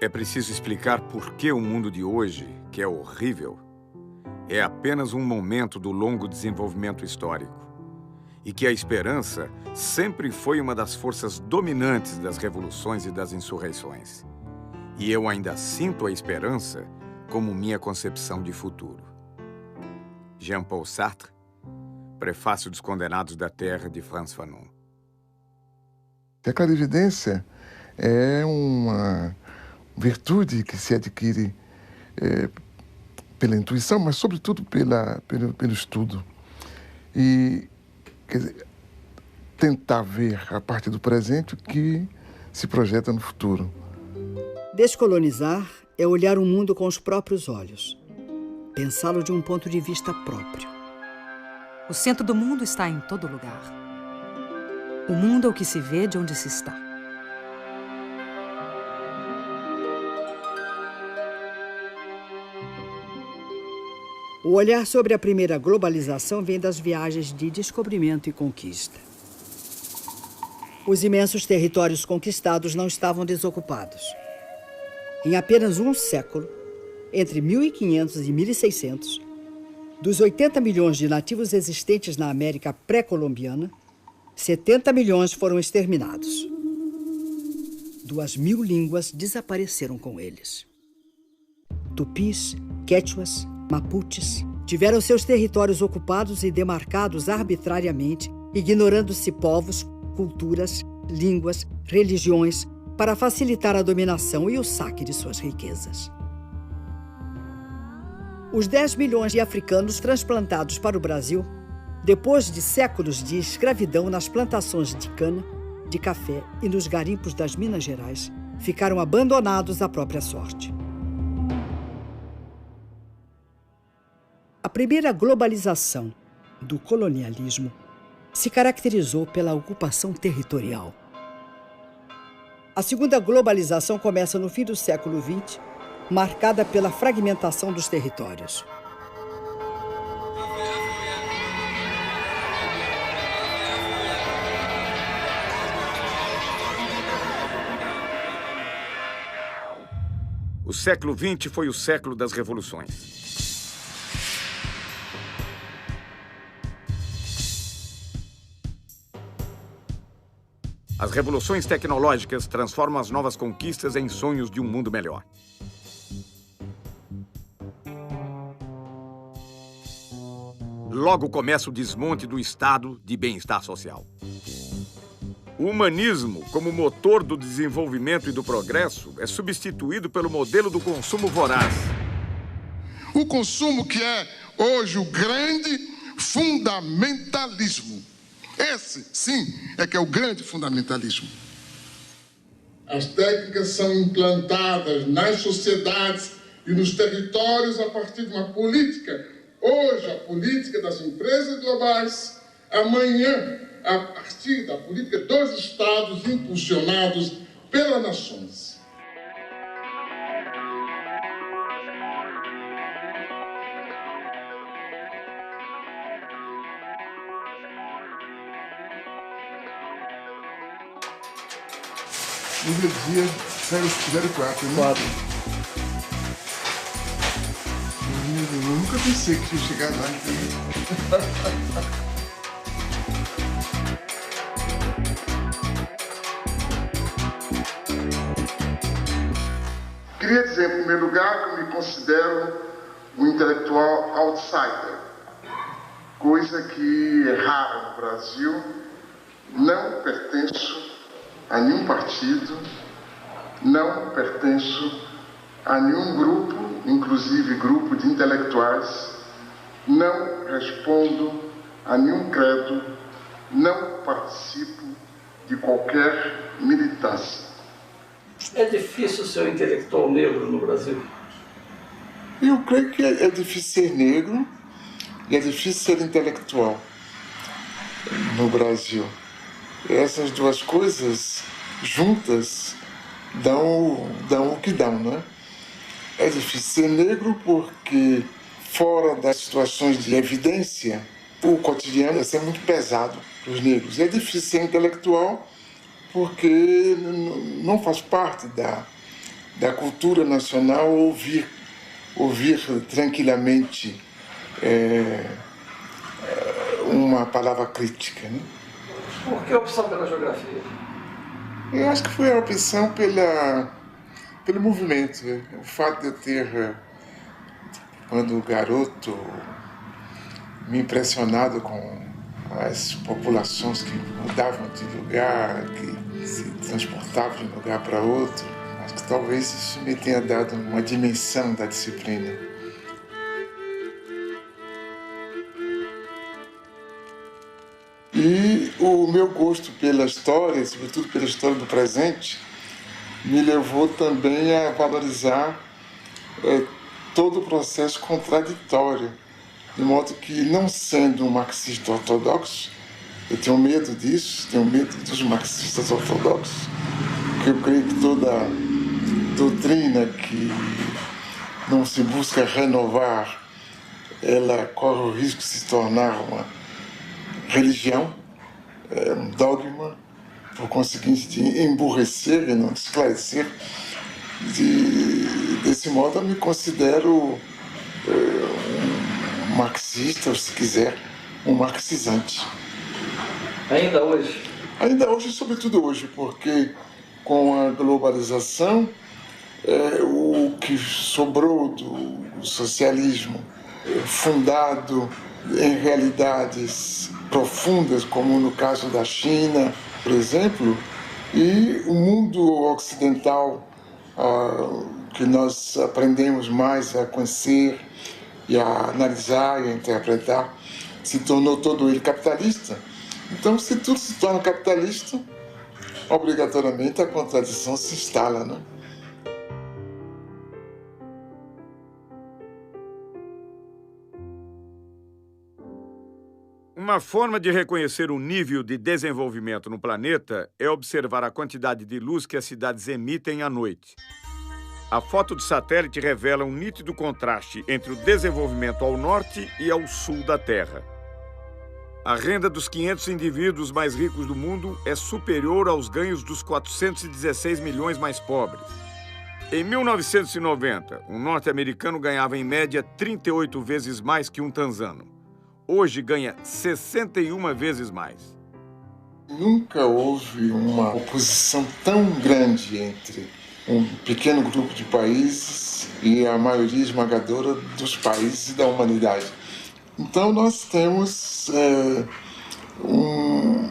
É preciso explicar por que o mundo de hoje, que é horrível, é apenas um momento do longo desenvolvimento histórico. E que a esperança sempre foi uma das forças dominantes das revoluções e das insurreições. E eu ainda sinto a esperança como minha concepção de futuro. Jean-Paul Sartre, Prefácio dos Condenados da Terra, de Frantz Fanon. A clarividência é uma virtude que se adquire pela intuição, mas sobretudo pelo estudo. E quer dizer, tentar ver a partir do presente o que se projeta no futuro. Descolonizar é olhar o mundo com os próprios olhos, pensá-lo de um ponto de vista próprio. O centro do mundo está em todo lugar. O mundo é o que se vê de onde se está. O olhar sobre a primeira globalização vem das viagens de descobrimento e conquista. Os imensos territórios conquistados não estavam desocupados. Em apenas um século, entre 1500 e 1600, dos 80 milhões de nativos existentes na América pré-colombiana, 70 milhões foram exterminados. 2.000 línguas desapareceram com eles. Tupis, quechuas, mapuches tiveram seus territórios ocupados e demarcados arbitrariamente, ignorando-se povos, culturas, línguas, religiões, para facilitar a dominação e o saque de suas riquezas. Os 10 milhões de africanos transplantados para o Brasil, depois de séculos de escravidão nas plantações de cana, de café e nos garimpos das Minas Gerais, ficaram abandonados à própria sorte. A primeira globalização do colonialismo se caracterizou pela ocupação territorial. A segunda globalização começa no fim do século XX, marcada pela fragmentação dos territórios. O século XX foi o século das revoluções. As revoluções tecnológicas transformam as novas conquistas em sonhos de um mundo melhor. Logo começa o desmonte do estado de bem-estar social. O humanismo, como motor do desenvolvimento e do progresso, é substituído pelo modelo do consumo voraz. O consumo que é hoje o grande fundamentalismo. Esse, sim, é que é o grande fundamentalismo. As técnicas são implantadas nas sociedades e nos territórios a partir de uma política. Hoje, a política das empresas globais. Amanhã, a partir da política dos Estados impulsionados pelas nações. Energia 04, né? 4. Eu nunca pensei que ia chegar lá, entendeu? Queria dizer, em primeiro lugar, que eu me considero um intelectual outsider, coisa que é rara no Brasil. Não pertenço a nenhum partido, não pertenço a nenhum grupo, inclusive grupo de intelectuais, não respondo a nenhum credo, não participo de qualquer militância. É difícil ser um intelectual negro no Brasil? Eu creio que é difícil ser negro e é difícil ser intelectual no Brasil. Essas duas coisas juntas dão o que dão, não é? É difícil ser negro porque, fora das situações de evidência, o cotidiano é muito pesado para os negros. É difícil ser intelectual porque não faz parte da cultura nacional ouvir tranquilamente uma palavra crítica, né? Por que a opção pela geografia? Eu acho que foi a opção pelo movimento. O fato de eu ter, quando garoto, me impressionado com as populações que mudavam de lugar, que se transportavam de um lugar para outro. Acho que talvez isso me tenha dado uma dimensão da disciplina. E o meu gosto pela história, sobretudo pela história do presente, me levou também a valorizar todo o processo contraditório. De modo que, não sendo um marxista ortodoxo, eu tenho medo disso, tenho medo dos marxistas ortodoxos, porque eu creio que toda doutrina que não se busca renovar, ela corre o risco de se tornar uma religião, um dogma, por conseguinte de emburrecer e não de esclarecer. Desse modo, eu me considero um marxista, ou se quiser, um marxizante. Ainda hoje? Ainda hoje, sobretudo hoje, porque com a globalização, o que sobrou do socialismo, fundado em realidades profundas, como no caso da China, por exemplo, e o mundo ocidental, que nós aprendemos mais a conhecer e a analisar e a interpretar, se tornou todo ele capitalista. Então, se tudo se torna capitalista, obrigatoriamente a contradição se instala, né? Uma forma de reconhecer o nível de desenvolvimento no planeta é observar a quantidade de luz que as cidades emitem à noite. A foto de satélite revela um nítido contraste entre o desenvolvimento ao norte e ao sul da Terra. A renda dos 500 indivíduos mais ricos do mundo é superior aos ganhos dos 416 milhões mais pobres. Em 1990, um norte-americano ganhava em média 38 vezes mais que um tanzano. Hoje ganha 61 vezes mais. Nunca houve uma oposição tão grande entre um pequeno grupo de países e a maioria esmagadora dos países da humanidade. Então nós temos um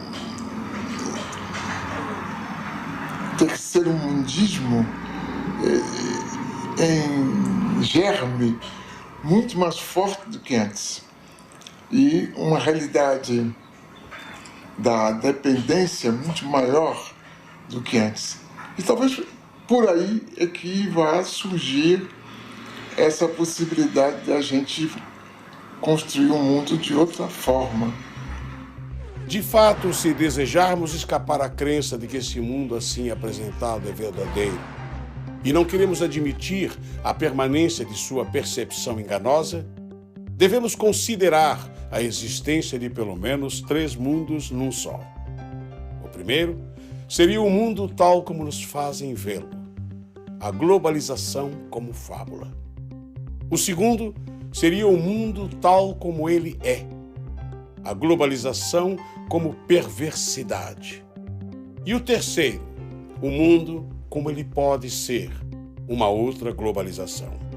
terceiro-mundismo em germe muito mais forte do que antes. E uma realidade da dependência muito maior do que antes. E talvez por aí é que vai surgir essa possibilidade de a gente construir um mundo de outra forma. De fato, se desejarmos escapar à crença de que esse mundo assim apresentado é verdadeiro e não queremos admitir a permanência de sua percepção enganosa, devemos considerar a existência de pelo menos 3 mundos num só. O primeiro seria o mundo tal como nos fazem vê-lo, a globalização como fábula. O segundo seria o mundo tal como ele é, a globalização como perversidade. E o terceiro, o mundo como ele pode ser, uma outra globalização.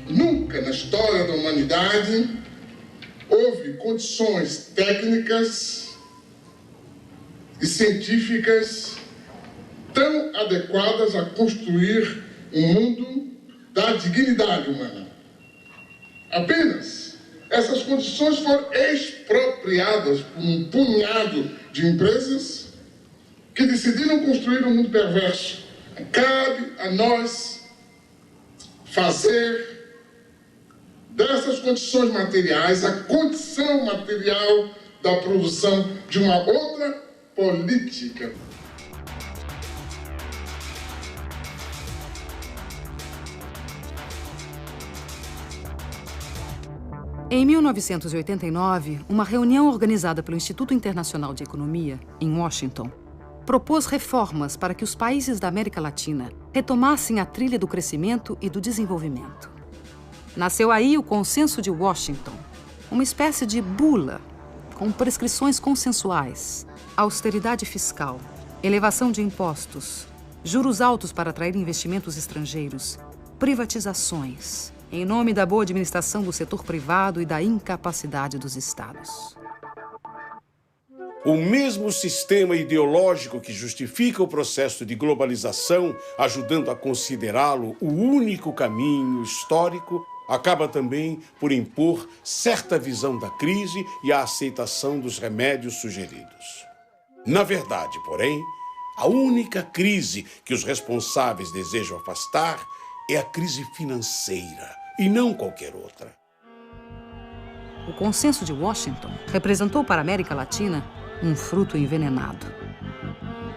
Nunca na história da humanidade houve condições técnicas e científicas tão adequadas a construir um mundo da dignidade humana. Apenas essas condições foram expropriadas por um punhado de empresas que decidiram construir um mundo perverso. Cabe a nós fazer dessas condições materiais a condição material da produção de uma outra política. Em 1989, uma reunião organizada pelo Instituto Internacional de Economia, em Washington, propôs reformas para que os países da América Latina retomassem a trilha do crescimento e do desenvolvimento. Nasceu aí o Consenso de Washington, uma espécie de bula com prescrições consensuais, austeridade fiscal, elevação de impostos, juros altos para atrair investimentos estrangeiros, privatizações, em nome da boa administração do setor privado e da incapacidade dos estados. O mesmo sistema ideológico que justifica o processo de globalização, ajudando a considerá-lo o único caminho histórico, acaba também por impor certa visão da crise e a aceitação dos remédios sugeridos. Na verdade, porém, a única crise que os responsáveis desejam afastar é a crise financeira, e não qualquer outra. O Consenso de Washington representou para a América Latina um fruto envenenado.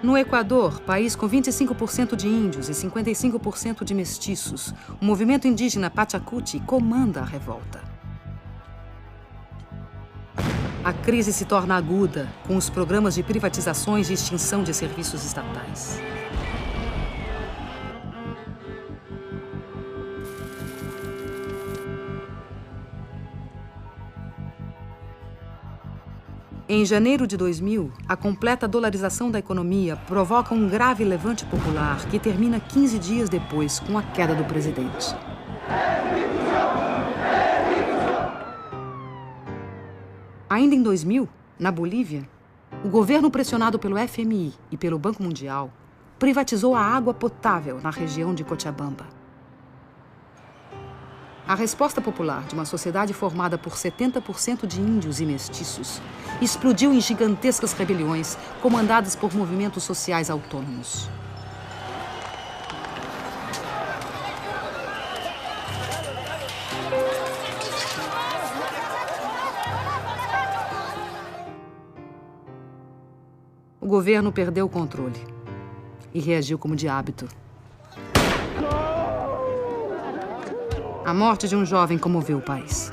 No Equador, país com 25% de índios e 55% de mestiços, o movimento indígena Pachacuti comanda a revolta. A crise se torna aguda com os programas de privatizações e extinção de serviços estatais. Em janeiro de 2000, a completa dolarização da economia provoca um grave levante popular que termina 15 dias depois com a queda do presidente. Ainda em 2000, na Bolívia, o governo pressionado pelo FMI e pelo Banco Mundial privatizou a água potável na região de Cochabamba. A resposta popular de uma sociedade formada por 70% de índios e mestiços explodiu em gigantescas rebeliões comandadas por movimentos sociais autônomos. O governo perdeu o controle e reagiu como de hábito. A morte de um jovem comoveu o país.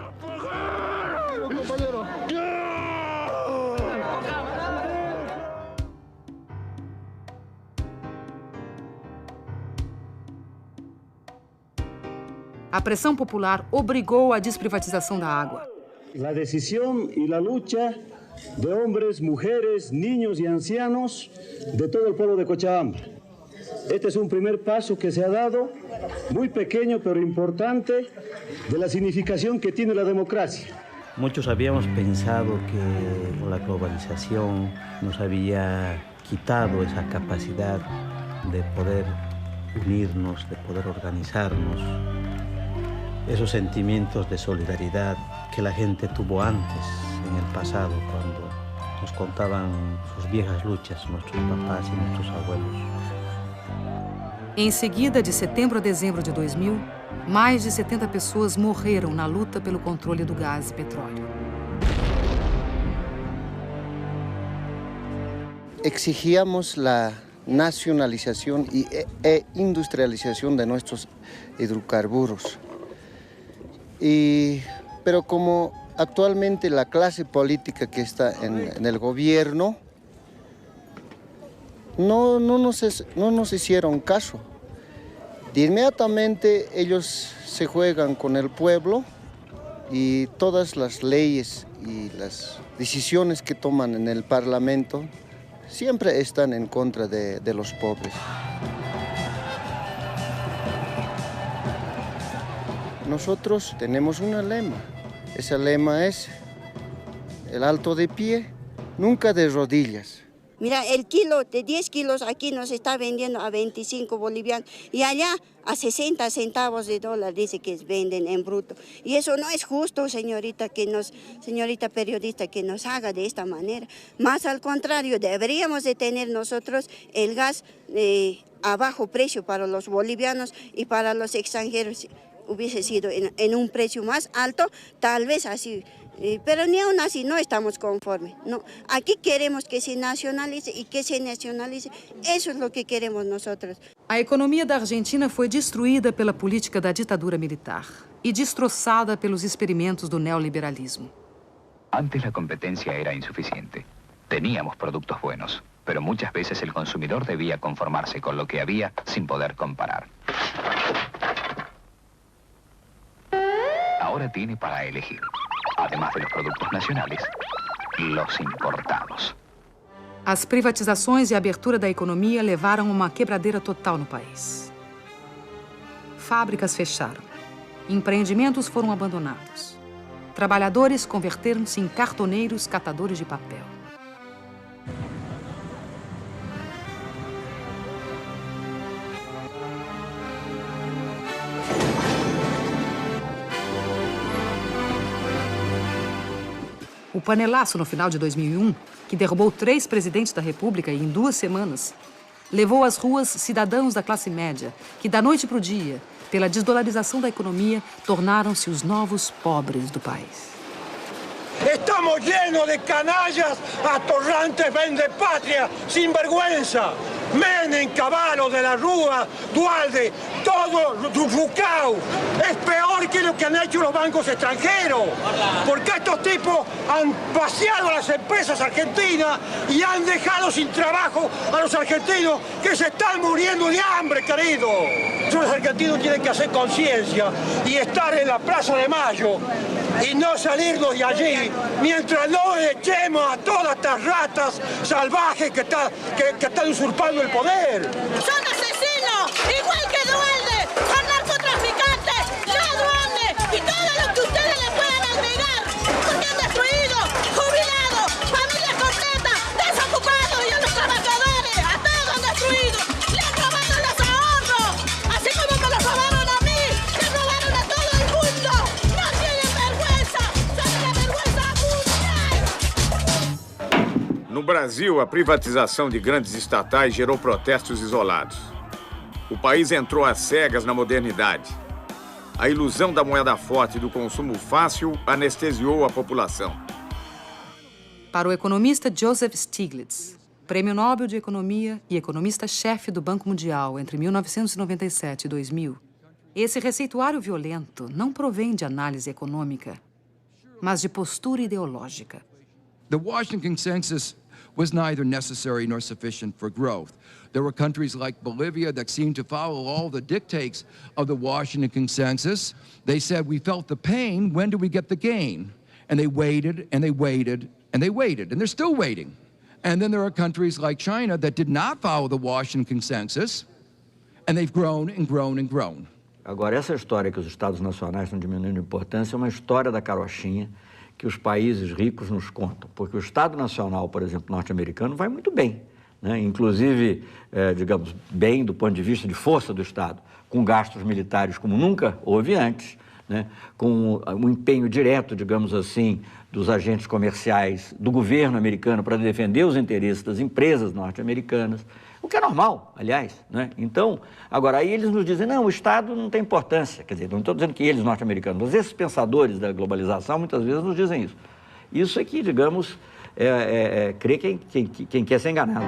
A pressão popular obrigou a desprivatização da água. A decisão e a luta de homens, mulheres, niños e ancianos de todo o povo de Cochabamba. Este es un primer paso que se ha dado, muy pequeño pero importante, de la significación que tiene la democracia. Muchos habíamos pensado que la globalización nos había quitado esa capacidad de poder unirnos, de poder organizarnos, esos sentimientos de solidaridad que la gente tuvo antes, en el pasado, cuando nos contaban sus viejas luchas, nuestros papás y nuestros abuelos. Em seguida, de setembro a dezembro de 2000, mais de 70 pessoas morreram na luta pelo controle do gás e petróleo. Exigíamos la nacionalización e industrialización de nuestros hidrocarburos. Pero como actualmente la clase política que está en el gobierno no nos hicieron caso. De inmediatamente ellos se juegan con el pueblo y todas las leyes y las decisiones que toman en el Parlamento siempre están en contra de los pobres. Nosotros tenemos un lema. Ese lema es el alto de pie, nunca de rodillas. Mira, el kilo de 10 kilos aquí nos está vendiendo a 25 bolivianos y allá a 60 centavos de dólar dice que venden en bruto. Y eso no es justo, señorita periodista, que nos haga de esta manera. Más al contrario, deberíamos de tener nosotros el gas a bajo precio para los bolivianos y para los extranjeros. Hubiese sido en un precio más alto, tal vez así. Pero ni aún así no estamos conformes. No. Aquí queremos que se nacionalice y que se nacionalice. Eso es lo que queremos nosotros. A economia da Argentina foi destruída pela política da ditadura militar e destroçada pelos experimentos do neoliberalismo. Antes la competencia era insuficiente. Teníamos productos buenos, pero muchas veces el consumidor debía conformarse con lo que había sin poder comparar. Ahora tiene para elegir, además de los productos nacionales, los importados. As privatizações e a abertura da economia levaram a uma quebradeira total no país. Fábricas fecharam. Empreendimentos foram abandonados. Trabalhadores converteram-se em cartoneiros catadores de papel. O panelaço no final de 2001, que derrubou 3 presidentes da República em 2 semanas, levou às ruas cidadãos da classe média, que da noite para o dia, pela desdolarização da economia, tornaram-se os novos pobres do país. Estamos llenos de canallas, atorrantes, vendepatria, sinvergüenza. Menem, Cavallo, de la Rúa, Dualde, todo Rucao. Es peor que lo que han hecho los bancos extranjeros. Porque estos tipos han vaciado las empresas argentinas y han dejado sin trabajo a los argentinos que se están muriendo de hambre, querido. Los argentinos tienen que hacer conciencia y estar en la Plaza de Mayo y no salirnos de allí mientras no echemos a todas estas ratas salvajes que están usurpando el poder. Son asesinos, igual que Dualde, son narcotraficantes, ladrones y todo lo que ustedes le puedan agregar, porque han destruido jubilados, familias completas, desocupados y a los trabajadores, a todos han destruido, le han robado los ahorros, así como me los robaron a mí, le robaron a todo el mundo, no tienen vergüenza, son una vergüenza mundial. No Brasil, a privatização de grandes estatais gerou protestos isolados. O país entrou às cegas na modernidade. A ilusão da moeda forte e do consumo fácil anestesiou a população. Para o economista Joseph Stiglitz, Prêmio Nobel de Economia e economista-chefe do Banco Mundial entre 1997 e 2000, esse receituário violento não provém de análise econômica, mas de postura ideológica. The Washington Consensus was neither necessary nor sufficient for growth. There were countries like Bolivia that seemed to follow all the dictates of the Washington Consensus. They said, we felt the pain, when do we get the gain? And they waited, and they waited, and they waited, and they're still waiting. And then there are countries like China that did not follow the Washington Consensus, and they've grown and grown and grown. Agora, essa história que os Estados nacionais estão diminuindo de importância é uma história da carochinha que os países ricos nos contam, porque o Estado Nacional, por exemplo, norte-americano, vai muito bem, né? Inclusive, digamos, bem do ponto de vista de força do Estado, com gastos militares como nunca houve antes, né? Com um empenho direto, digamos assim, dos agentes comerciais do governo americano para defender os interesses das empresas norte-americanas, o que é normal, aliás, né? Então, agora, aí eles nos dizem, não, o Estado não tem importância. Quer dizer, não estou dizendo que eles, norte-americanos, mas esses pensadores da globalização, muitas vezes nos dizem isso. Isso é que, digamos, crê quem quer ser enganado.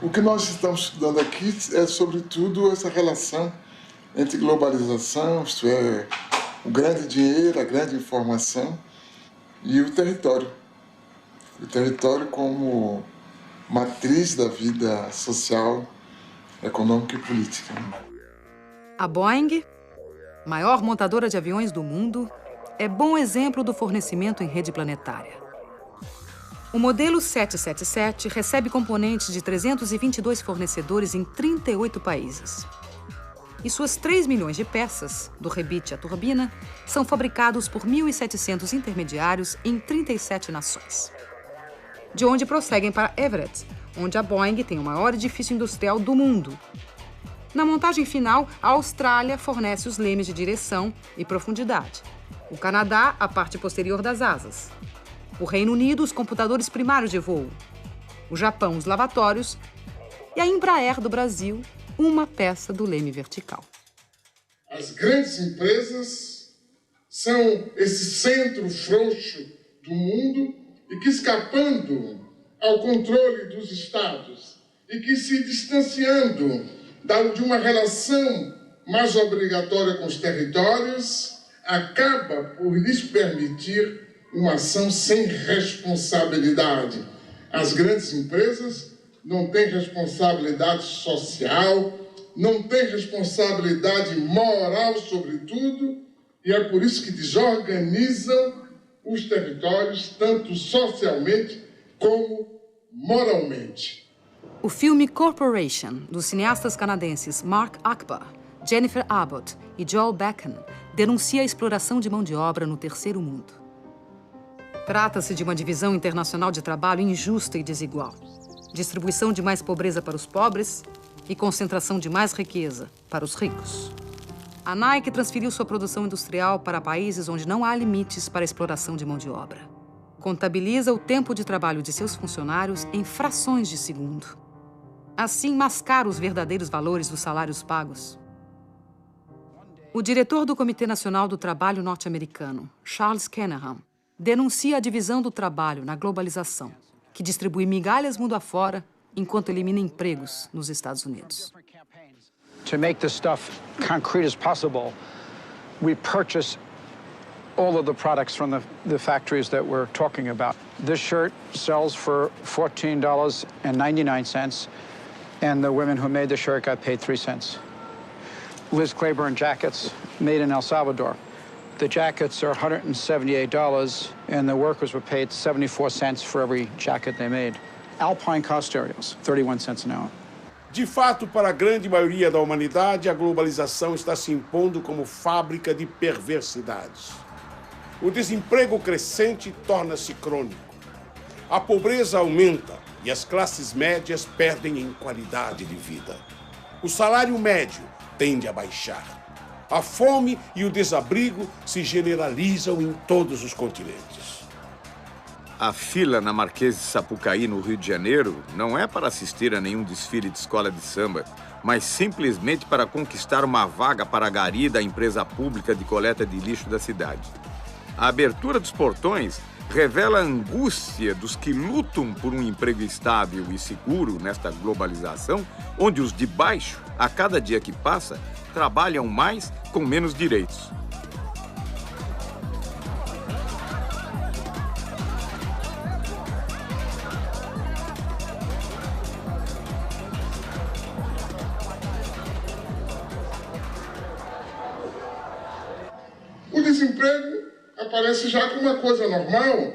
O que nós estamos estudando aqui é, sobretudo, essa relação entre globalização, isto é, o grande dinheiro, a grande informação e o território. O território como matriz da vida social, econômica e política. A Boeing, maior montadora de aviões do mundo, é bom exemplo do fornecimento em rede planetária. O modelo 777 recebe componentes de 322 fornecedores em 38 países. E suas 3 milhões de peças, do rebite à turbina, são fabricados por 1.700 intermediários em 37 nações. De onde prosseguem para Everett, onde a Boeing tem o maior edifício industrial do mundo. Na montagem final, a Austrália fornece os lemes de direção e profundidade. O Canadá, a parte posterior das asas. O Reino Unido, os computadores primários de voo. O Japão, os lavatórios. E a Embraer do Brasil, uma peça do leme vertical. As grandes empresas são esse centro frouxo do mundo e que, escapando ao controle dos estados e que se distanciando de uma relação mais obrigatória com os territórios, acaba por lhes permitir uma ação sem responsabilidade. As grandes empresas não têm responsabilidade social, não têm responsabilidade moral, sobretudo, e é por isso que desorganizam os territórios, tanto socialmente como moralmente. O filme Corporation, dos cineastas canadenses Mark Akbar, Jennifer Abbott e Joel Beckham, denuncia a exploração de mão de obra no terceiro mundo. Trata-se de uma divisão internacional de trabalho injusta e desigual. Distribuição de mais pobreza para os pobres e concentração de mais riqueza para os ricos. A Nike transferiu sua produção industrial para países onde não há limites para a exploração de mão de obra. Contabiliza o tempo de trabalho de seus funcionários em frações de segundo. Assim, mascara os verdadeiros valores dos salários pagos. O diretor do Comitê Nacional do Trabalho norte-americano, Charles Kenneham, denuncia a divisão do trabalho na globalização, que distribui migalhas mundo afora enquanto elimina empregos nos Estados Unidos. To make this stuff concrete as possible, we purchase all of the products from the factories that we're talking about. This shirt sells for $14.99, and the women who made the shirt got paid 3 cents. Liz Claiborne jackets made in El Salvador. The jackets are $178, and the workers were paid 74 cents for every jacket they made. Alpine car stereos, 31 cents an hour. De fato, para a grande maioria da humanidade, a globalização está se impondo como fábrica de perversidades. O desemprego crescente torna-se crônico. A pobreza aumenta e as classes médias perdem em qualidade de vida. O salário médio tende a baixar. A fome e o desabrigo se generalizam em todos os continentes. A fila na Marquês de Sapucaí, no Rio de Janeiro, não é para assistir a nenhum desfile de escola de samba, mas simplesmente para conquistar uma vaga para a gari da empresa pública de coleta de lixo da cidade. A abertura dos portões revela a angústia dos que lutam por um emprego estável e seguro nesta globalização, onde os de baixo, a cada dia que passa, trabalham mais com menos direitos. O desemprego aparece já como uma coisa normal.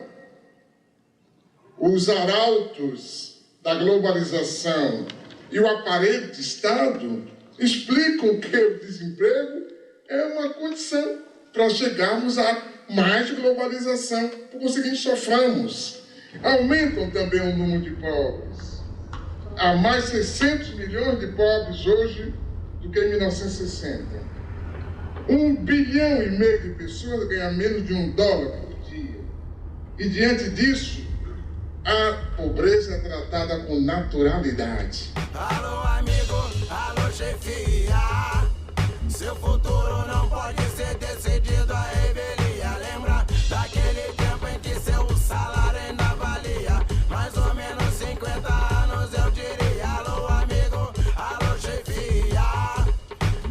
Os arautos da globalização e o aparelho de Estado explicam que o desemprego é uma condição para chegarmos a mais globalização. Por conseguinte, soframos. Aumentam também o número de pobres. Há mais 600 milhões de pobres hoje do que em 1960. 1,5 bilhão de pessoas ganham menos de $1 por dia. E diante disso, a pobreza é tratada com naturalidade. Alô, amigo, alô, chefia. Seu futuro não pode ser decidido à revelia. Lembra daquele tempo em que seu salário ainda valia mais ou menos 50 anos, eu diria. Alô, amigo, alô, chefia.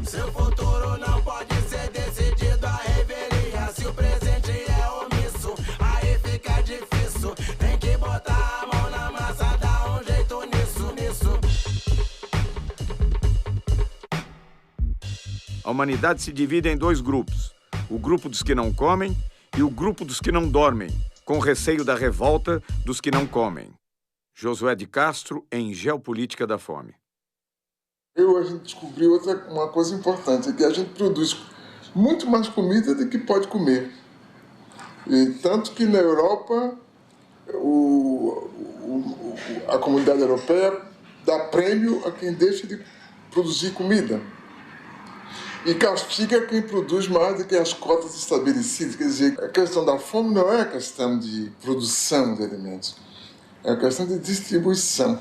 Seu futuro não pode ser decidido à revelia. Se o presente é omisso, aí fica difícil. Tem que botar a mão na massa, dar um jeito nisso. A humanidade se divide em 2 grupos. O grupo dos que não comem e o grupo dos que não dormem, com receio da revolta dos que não comem. Josué de Castro, em Geopolítica da Fome. A gente descobriu uma coisa importante, é que a gente produz muito mais comida do que pode comer. E tanto que na Europa, a comunidade europeia dá prêmio a quem deixa de produzir comida. E castiga quem produz mais do que as cotas estabelecidas. Quer dizer, a questão da fome não é a questão de produção de alimentos, é a questão de distribuição.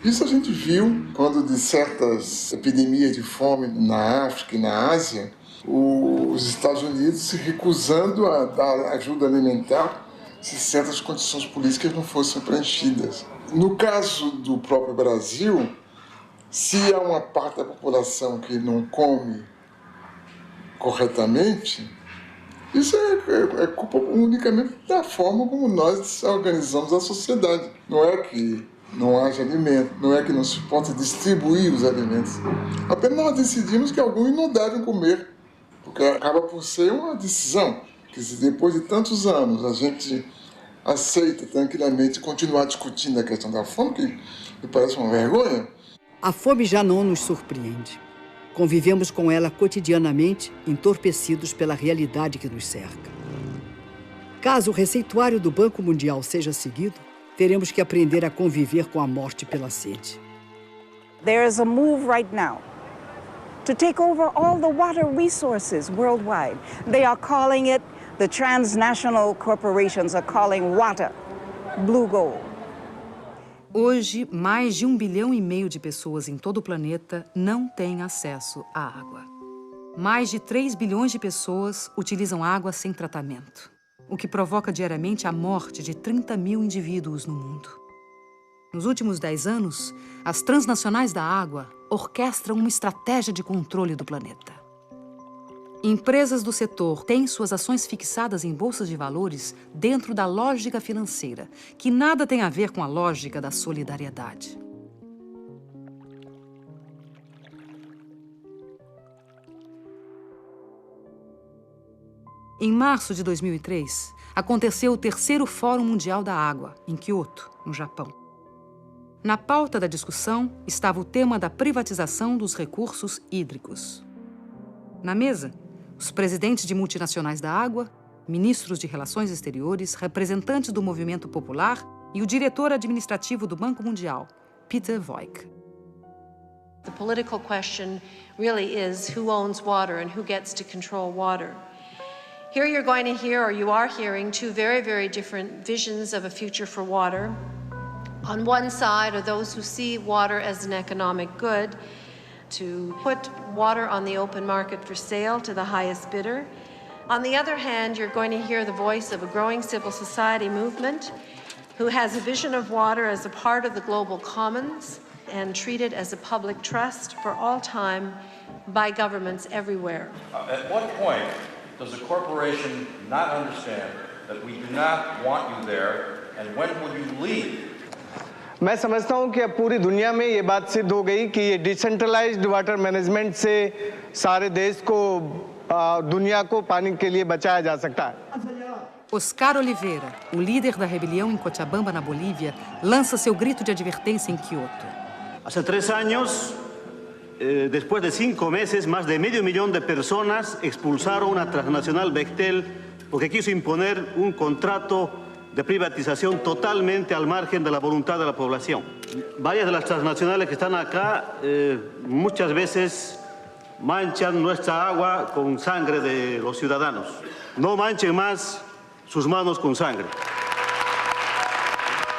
Isso a gente viu quando de certas epidemias de fome na África e na Ásia, os Estados Unidos se recusando a dar ajuda alimentar se certas condições políticas não fossem preenchidas. No caso do próprio Brasil, se há uma parte da população que não come corretamente, Isso é culpa unicamente da forma como nós organizamos a sociedade. Não é que não haja alimento, não é que não se possa distribuir os alimentos. Apenas nós decidimos que alguns não devem comer, porque acaba por ser uma decisão que, se depois de tantos anos a gente aceita tranquilamente continuar discutindo a questão da fome, que me parece uma vergonha. A fome já não nos surpreende. Convivemos com ela cotidianamente, entorpecidos pela realidade que nos cerca. Caso o receituário do Banco Mundial seja seguido, teremos que aprender a conviver com a morte pela sede. There is a move right now to take over all the water resources worldwide. They are calling it, the transnational corporations are calling water blue gold. Hoje, mais de 1,5 bilhão de pessoas em todo o planeta não têm acesso à água. Mais de 3 bilhões de pessoas utilizam água sem tratamento, o que provoca diariamente a morte de 30 mil indivíduos no mundo. Nos últimos 10 anos, as transnacionais da água orquestram uma estratégia de controle do planeta. Empresas do setor têm suas ações fixadas em bolsas de valores dentro da lógica financeira, que nada tem a ver com a lógica da solidariedade. Em março de 2003, aconteceu o 3º Fórum Mundial da Água, em Kyoto, no Japão. Na pauta da discussão estava o tema da privatização dos recursos hídricos. Na mesa, os presidentes de multinacionais da água, ministros de relações exteriores, representantes do movimento popular e o diretor administrativo do Banco Mundial, Peter Voigt. The political question really is who owns water and who gets to control water. Here you're going to hear, or you are hearing, two very, very different visions of a future for water. On one side are those who see water as an economic good, to put water on the open market for sale to the highest bidder. On the other hand, you're going to hear the voice of a growing civil society movement who has a vision of water as a part of the global commons and treated as a public trust for all time by governments everywhere. At what point does a corporation not understand that we do not want you there, and when will you leave? मैं समझता हूं कि अब पूरी दुनिया में ये बात सिद्ध हो गई कि ये डिसेंट्रलाइज्ड वाटर मैनेजमेंट से सारे देश को दुनिया को पानी के लिए बचाया जा सकता है. Oscar Oliveira, o líder da rebelião em Cochabamba, na Bolívia, lança seu grito de advertência em Kyoto. Hace 3 años, después de 5 meses, más de medio millón de personas expulsaron a transnacional Bechtel porque quiso imponer un contrato de privatización totalmente al margen de la voluntad de la población. Varias de las transnacionales que están acá muchas veces manchan nuestra agua con sangre de los ciudadanos. No manchen más sus manos com sangre.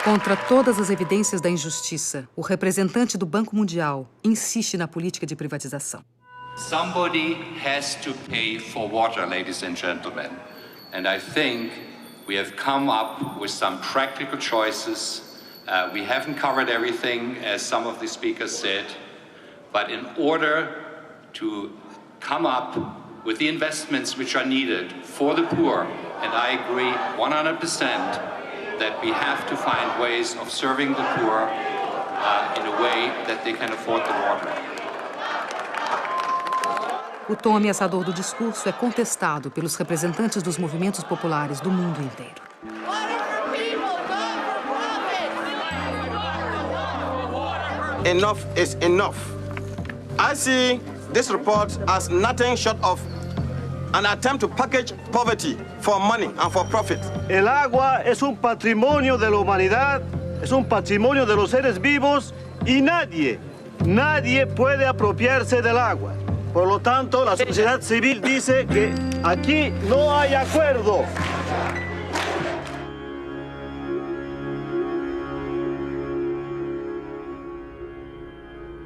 Contra todas as evidências da injustiça, o representante do Banco Mundial insiste na política de privatização. Somebody has to pay for water, ladies and gentlemen. And I think we have come up with some practical choices. We haven't covered everything, as some of the speakers said. But in order to come up with the investments which are needed for the poor, and I agree 100% that we have to find ways of serving the poor in a way that they can afford the water. O tom ameaçador do discurso é contestado pelos representantes dos movimentos populares do mundo inteiro. Enough is enough. I see this report as nothing short of an attempt to package poverty for money and for profit. El agua es un patrimonio de la humanidad, es un patrimonio de los seres vivos y nadie puede apropiarse del agua. Por lo tanto, la sociedad civil dice que aquí no hay acuerdo.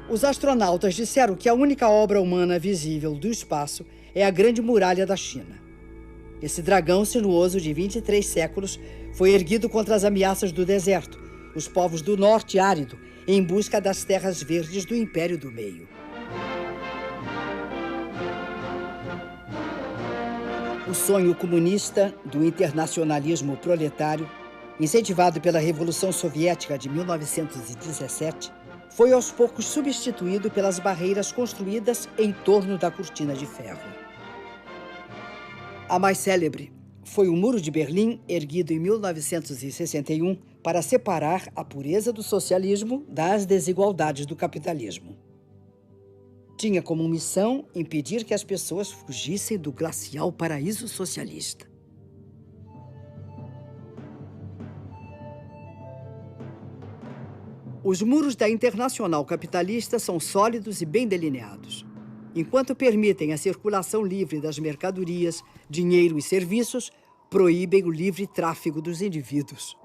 Os astronautas disseram que a única obra humana visível do espaço é a Grande Muralha da China. Esse dragão sinuoso de 23 séculos foi erguido contra as ameaças do deserto, os povos do norte árido, em busca das terras verdes do Império do Meio. O sonho comunista do internacionalismo proletário, incentivado pela Revolução Soviética de 1917, foi aos poucos substituído pelas barreiras construídas em torno da cortina de ferro. A mais célebre foi o Muro de Berlim, erguido em 1961 para separar a pureza do socialismo das desigualdades do capitalismo. Tinha como missão impedir que as pessoas fugissem do glacial paraíso socialista. Os muros da Internacional Capitalista são sólidos e bem delineados. Enquanto permitem a circulação livre das mercadorias, dinheiro e serviços, proíbem o livre tráfego dos indivíduos.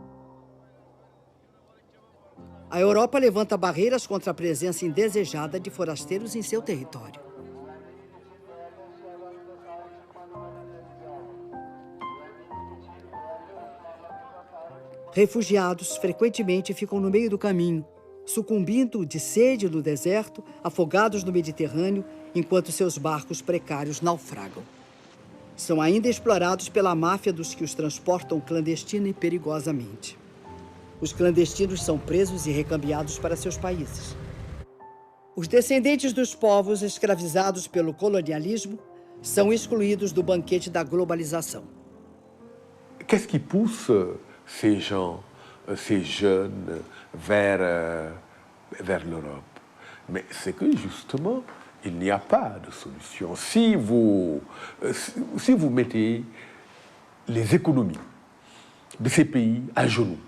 A Europa levanta barreiras contra a presença indesejada de forasteiros em seu território. Refugiados frequentemente ficam no meio do caminho, sucumbindo de sede no deserto, afogados no Mediterrâneo, enquanto seus barcos precários naufragam. São ainda explorados pela máfia dos que os transportam clandestina e perigosamente. Os clandestinos são presos e recambiados para seus países. Os descendentes dos povos escravizados pelo colonialismo são excluídos do banquete da globalização. Qu'est-ce qui pousse ces gens, ces jeunes, vers l'Europe? Mais c'est que justement, il n'y a pas de solution. Si vous mettez les économies de ces pays à genoux,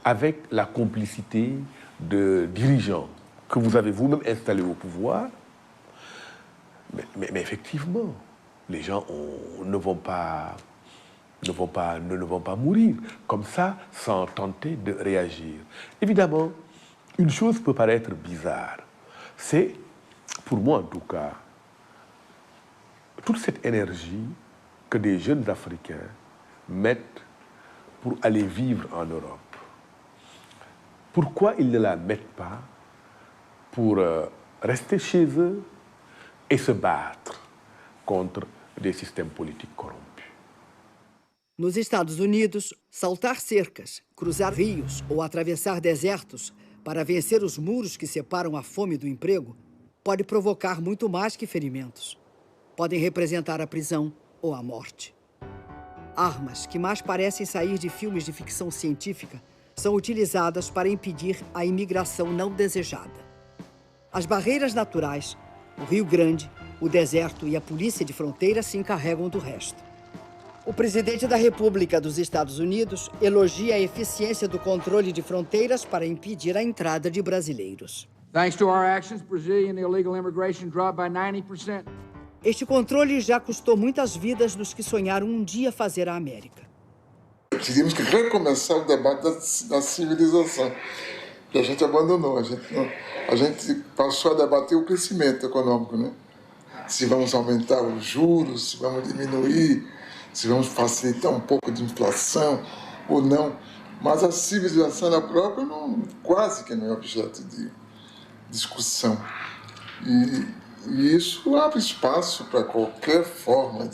avec la complicité de dirigeants que vous avez vous-même installés au pouvoir, mais effectivement, les gens ne vont pas mourir comme ça sans tenter de réagir. Évidemment, une chose peut paraître bizarre. C'est, pour moi en tout cas, toute cette énergie que des jeunes Africains mettent pour aller vivre en Europe. Pourquoi ils ne la mettent pas pour rester chez eux et se battre contre des systèmes politiques corrompus? Nos Estados Unidos, saltar cercas, cruzar rios ou atravessar desertos para vencer os muros que separam a fome do emprego pode provocar muito mais que ferimentos. Podem representar a prisão ou a morte. Armas que mais parecem sair de filmes de ficção científica são utilizadas para impedir a imigração não desejada. As barreiras naturais, o Rio Grande, o deserto e a polícia de fronteira se encarregam do resto. O presidente da República dos Estados Unidos elogia a eficiência do controle de fronteiras para impedir a entrada de brasileiros. Thanks to our actions, Brazilian illegal immigration dropped by 90%. Este controle já custou muitas vidas dos que sonharam um dia fazer a América. Teríamos que recomeçar o debate da civilização, que a gente abandonou. A gente passou a debater o crescimento econômico, né? Se vamos aumentar os juros, se vamos diminuir, se vamos facilitar um pouco de inflação ou não. Mas a civilização na própria quase que não é objeto de discussão. E isso abre espaço para qualquer forma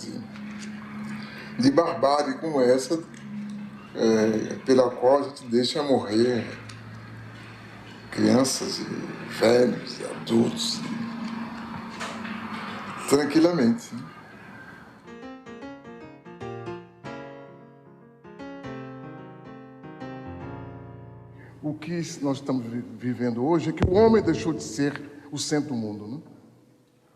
de barbárie como essa, pela qual a gente deixa morrer crianças e velhos e adultos tranquilamente. O que nós estamos vivendo hoje é que o homem deixou de ser o centro do mundo, né?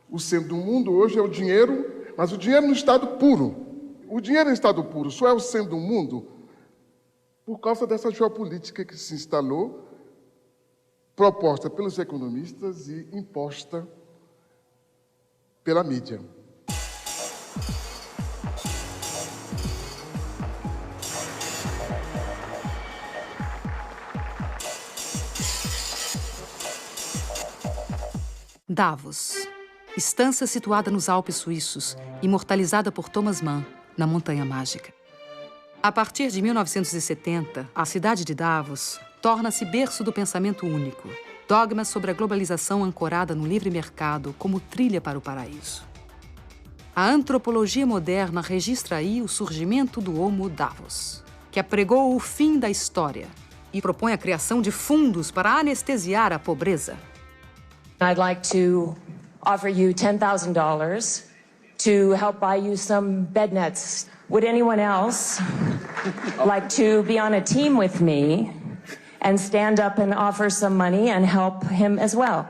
O centro do mundo hoje é o dinheiro, mas o dinheiro no estado puro. O dinheiro em estado puro só é o centro do mundo por causa dessa geopolítica que se instalou, proposta pelos economistas e imposta pela mídia. Davos, estância situada nos Alpes suíços, imortalizada por Thomas Mann, na Montanha Mágica. A partir de 1970, a cidade de Davos torna-se berço do pensamento único, dogma sobre a globalização ancorada no livre mercado como trilha para o paraíso. A antropologia moderna registra aí o surgimento do Homo Davos, que apregou o fim da história e propõe a criação de fundos para anestesiar a pobreza. I'd like to offer you $10,000 to help buy you some bed nets. Would anyone else like to be on a team with me and stand up and offer some money and help him as well?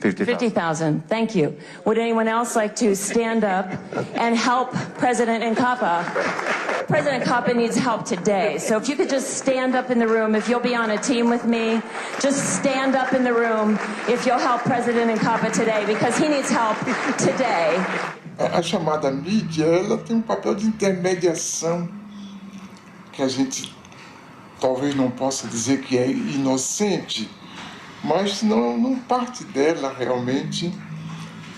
$50,000. Thank you. Would anyone else like to stand up and help President Nkapa? President Nkapa needs help today. So if you could just stand up in the room, if you'll be on a team with me, just stand up in the room if you'll help President Nkapa today, because he needs help today. A chamada mídia, ela tem um papel de intermediação que a gente talvez não possa dizer que é inocente, mas não parte dela realmente,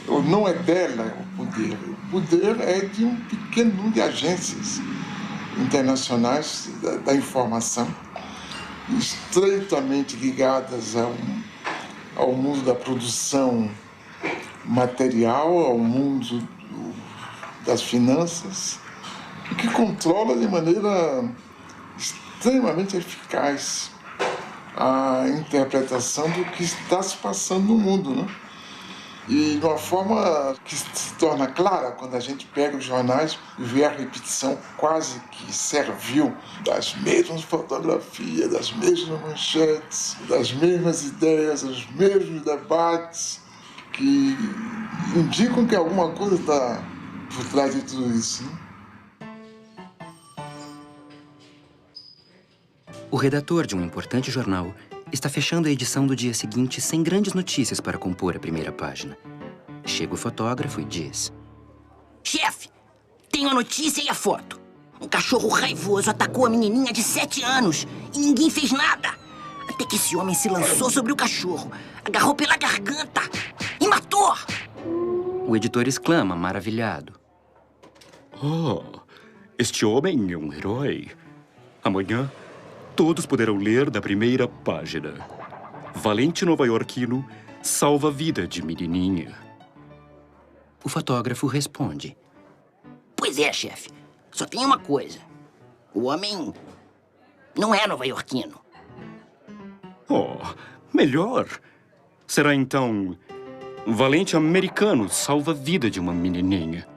ou não é dela o poder. O poder é de um pequeno número de agências internacionais da informação, estreitamente ligadas ao mundo da produção material, ao mundo das finanças, e que controla de maneira extremamente eficaz a interpretação do que está se passando no mundo, né? E de uma forma que se torna clara quando a gente pega os jornais e vê a repetição quase que servil das mesmas fotografias, das mesmas manchetes, das mesmas ideias, dos mesmos debates, que indicam que alguma coisa está por trás de tudo isso, né? O redator de um importante jornal está fechando a edição do dia seguinte sem grandes notícias para compor a primeira página. Chega o fotógrafo e diz: Chefe, tenho a notícia e a foto. Um cachorro raivoso atacou a menininha de 7 anos e ninguém fez nada. Até que esse homem se lançou sobre o cachorro, agarrou pela garganta e matou. O editor exclama, maravilhado: Oh, este homem é um herói. Amanhã, todos poderão ler da primeira página. Valente nova-iorquino salva a vida de menininha. O fotógrafo responde: Pois é, chefe. Só tem uma coisa. O homem não é nova-iorquino. Oh, melhor. Será então... Valente americano salva a vida de uma menininha.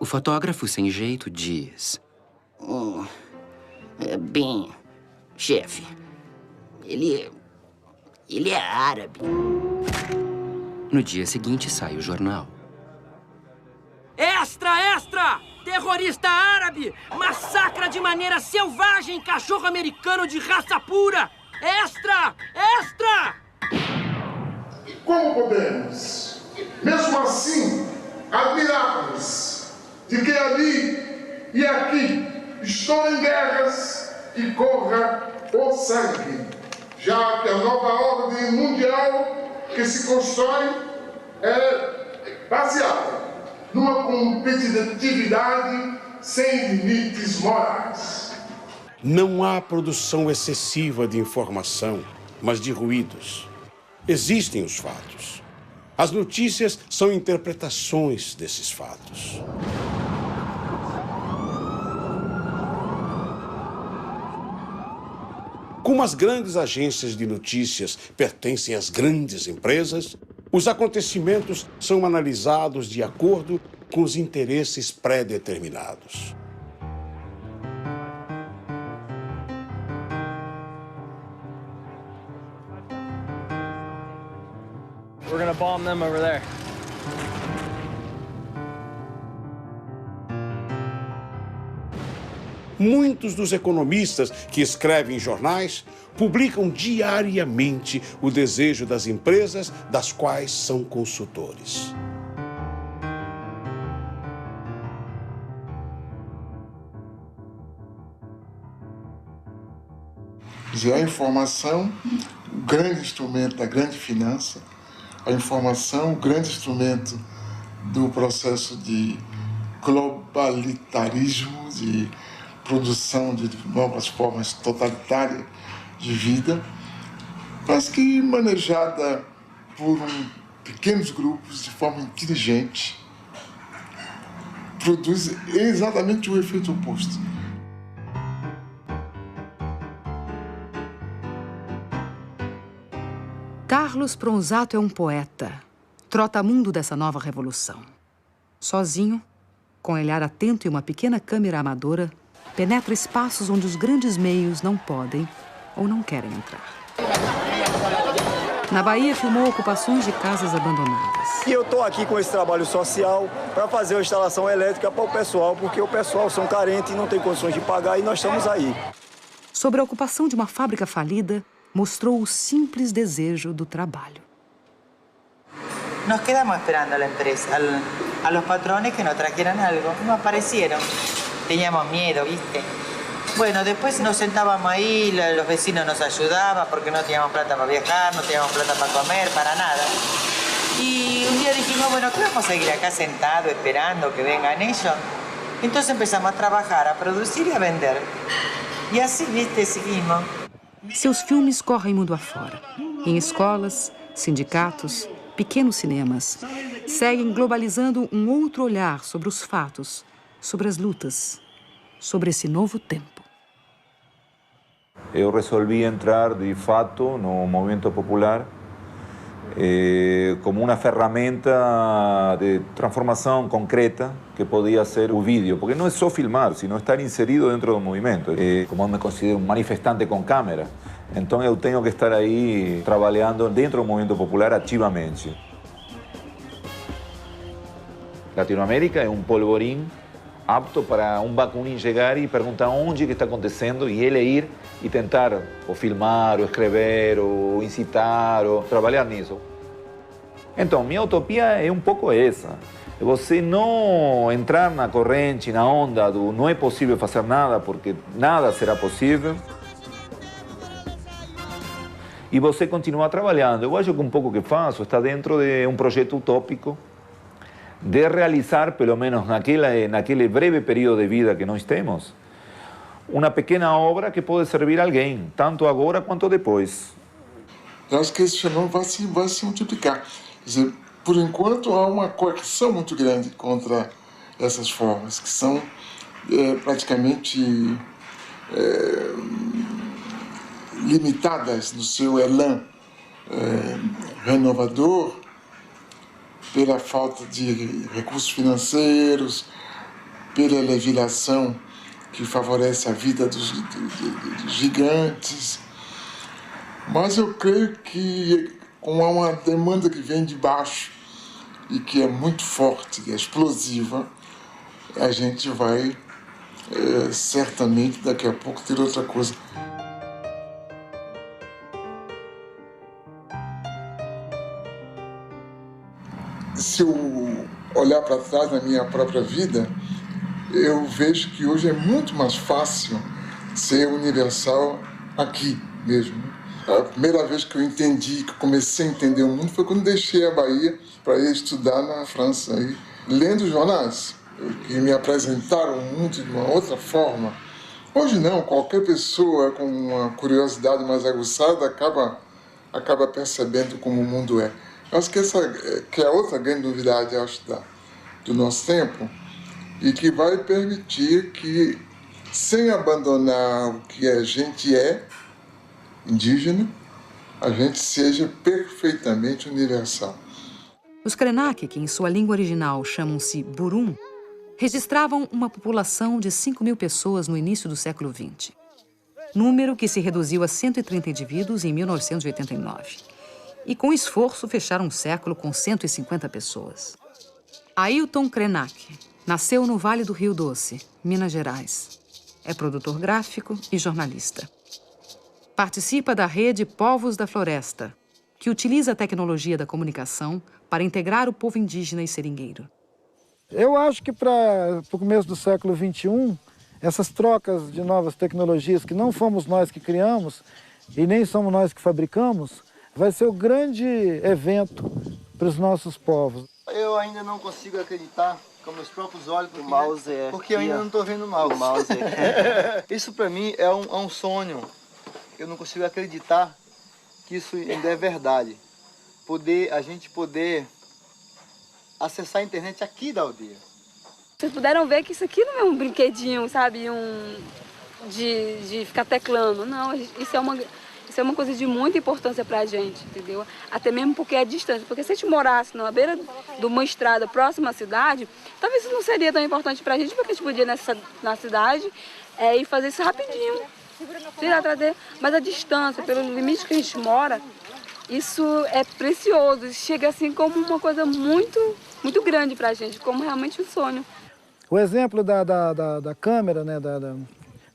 O fotógrafo sem jeito diz: Bem, chefe, ele é árabe. No dia seguinte sai o jornal. Extra, extra! Terrorista árabe massacra de maneira selvagem cachorro americano de raça pura! Extra, extra! Como podemos, mesmo assim, admirar-nos de que ali e aqui estão em guerras e corra o sangue, já que a nova ordem mundial que se constrói é baseada numa competitividade sem limites morais. Não há produção excessiva de informação, mas de ruídos. Existem os fatos. As notícias são interpretações desses fatos. Como as grandes agências de notícias pertencem às grandes empresas, os acontecimentos são analisados de acordo com os interesses pré-determinados. We're gonna bomb them over there. Muitos dos economistas que escrevem em jornais publicam diariamente o desejo das empresas das quais são consultores. A informação, o grande instrumento da grande finança, a informação, o grande instrumento do processo de globalitarismo, de produção de novas formas totalitárias de vida, mas que manejada por um pequenos grupos de forma inteligente, produz exatamente o efeito oposto. Carlos Pronzato é um poeta, trotamundo dessa nova revolução. Sozinho, com olhar atento e uma pequena câmera amadora, penetra espaços onde os grandes meios não podem ou não querem entrar. Na Bahia, filmou ocupações de casas abandonadas. E eu estou aqui com esse trabalho social para fazer uma instalação elétrica para o pessoal, porque o pessoal são carentes e não tem condições de pagar, e nós estamos aí. Sobre a ocupação de uma fábrica falida, mostrou o simples desejo do trabalho. Nos quedamos esperando a la empresa, a los patrones que nos trajeran algo. No aparecieron. Teníamos miedo, ¿viste? Bueno, después nos sentábamos ahí, los vecinos nos ayudaban porque no teníamos plata para viajar, no teníamos plata para comer, para nada. Y un día dijimos, bueno, ¿qué vamos a seguir acá sentados esperando que vengan ellos? Entonces empezamos a trabajar, a producir y a vender. Y así, ¿viste? Seguimos. Seus filmes correm mundo afora. Em escolas, sindicatos, pequenos cinemas, seguem globalizando um outro olhar sobre os fatos, sobre as lutas, sobre esse novo tempo. Eu resolvi entrar de fato no movimento popular como uma ferramenta de transformação concreta que podia ser o vídeo, porque não é só filmar, sino estar inserido dentro do movimento. Como eu me considero um manifestante com câmera, então eu tenho que estar aí trabalhando dentro do movimento popular ativamente. Latinoamérica é um polvorim apto para um Bakunin chegar e perguntar onde que está acontecendo e ele ir e tentar ou filmar, ou escrever, ou incitar, ou trabalhar nisso. Então, minha utopia é um pouco essa. É você não entrar na corrente, na onda do não é possível fazer nada, porque nada será possível. E você continuar trabalhando. Eu acho que um pouco o que faço está dentro de um projeto utópico, de realizar, pelo menos naquele breve período de vida que nós temos, uma pequena obra que pode servir a alguém, tanto agora quanto depois. Eu acho que esse fenômeno vai se multiplicar. Quer dizer, por enquanto, há uma coerção muito grande contra essas formas, que são praticamente limitadas no seu elan renovador, pela falta de recursos financeiros, pela legislação que favorece a vida dos gigantes. Mas eu creio que, com uma demanda que vem de baixo e que é muito forte, é explosiva, a gente vai certamente daqui a pouco ter outra coisa. Se eu olhar para trás na minha própria vida, eu vejo que hoje é muito mais fácil ser universal aqui mesmo. A primeira vez que eu entendi, que comecei a entender o mundo, foi quando deixei a Bahia para ir estudar na França, aí, lendo jornais, que me apresentaram o mundo de uma outra forma. Hoje não, qualquer pessoa com uma curiosidade mais aguçada acaba percebendo como o mundo é. Acho que essa que é outra grande novidade, acho, do nosso tempo, e que vai permitir que, sem abandonar o que a gente é, indígena, a gente seja perfeitamente universal. Os Krenak, que em sua língua original chamam-se Burum, registravam uma população de 5.000 pessoas no início do século XX. Número que se reduziu a 130 indivíduos em 1989. E com esforço fecharam um século com 150 pessoas. Ailton Krenak nasceu no Vale do Rio Doce, Minas Gerais. É produtor gráfico e jornalista. Participa da rede Povos da Floresta, que utiliza a tecnologia da comunicação para integrar o povo indígena e seringueiro. Eu acho que para o começo do século XXI, essas trocas de novas tecnologias que não fomos nós que criamos e nem somos nós que fabricamos, vai ser o grande evento para os nossos povos. Eu ainda não consigo acreditar com meus próprios olhos, porque eu aqui, ainda não estou vendo o mouse. Isso para mim é um sonho. Eu não consigo acreditar que isso ainda é verdade. a gente poder acessar a internet aqui da aldeia. Vocês puderam ver que isso aqui não é um brinquedinho, sabe, de ficar teclando. Não, isso é uma coisa de muita importância pra gente, entendeu? Até mesmo porque é distante. Porque se a gente morasse na beira de uma estrada próxima à cidade, talvez isso não seria tão importante pra gente, porque a gente podia ir na cidade e fazer isso rapidinho. Tirar, trazer. Mas a distância, pelo limite que a gente mora, isso é precioso. Chega assim como uma coisa muito, muito grande pra gente, como realmente um sonho. O exemplo da câmera, né,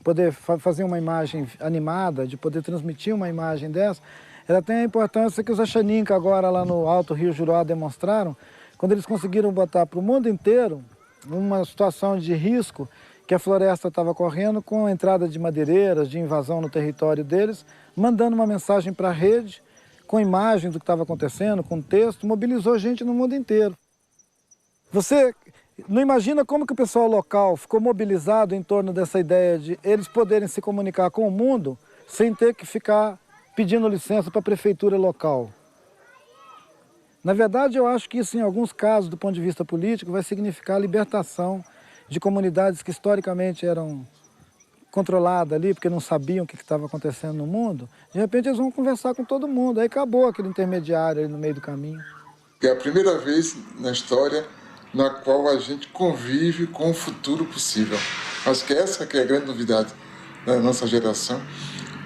poder fazer uma imagem animada, de poder transmitir uma imagem dessa, ela tem a importância que os Achaninka agora lá no Alto Rio Juruá demonstraram, quando eles conseguiram botar para o mundo inteiro uma situação de risco que a floresta estava correndo com a entrada de madeireiras, de invasão no território deles, mandando uma mensagem para a rede, com imagem do que estava acontecendo, com texto, mobilizou gente no mundo inteiro. Você não imagina como que o pessoal local ficou mobilizado em torno dessa ideia de eles poderem se comunicar com o mundo sem ter que ficar pedindo licença para a prefeitura local. Na verdade, eu acho que isso, em alguns casos, do ponto de vista político, vai significar a libertação de comunidades que historicamente eram controladas ali, porque não sabiam o que estava acontecendo no mundo. De repente, eles vão conversar com todo mundo. Aí acabou aquele intermediário ali no meio do caminho. É a primeira vez na história na qual a gente convive com o futuro possível. Acho que essa que é a grande novidade da nossa geração,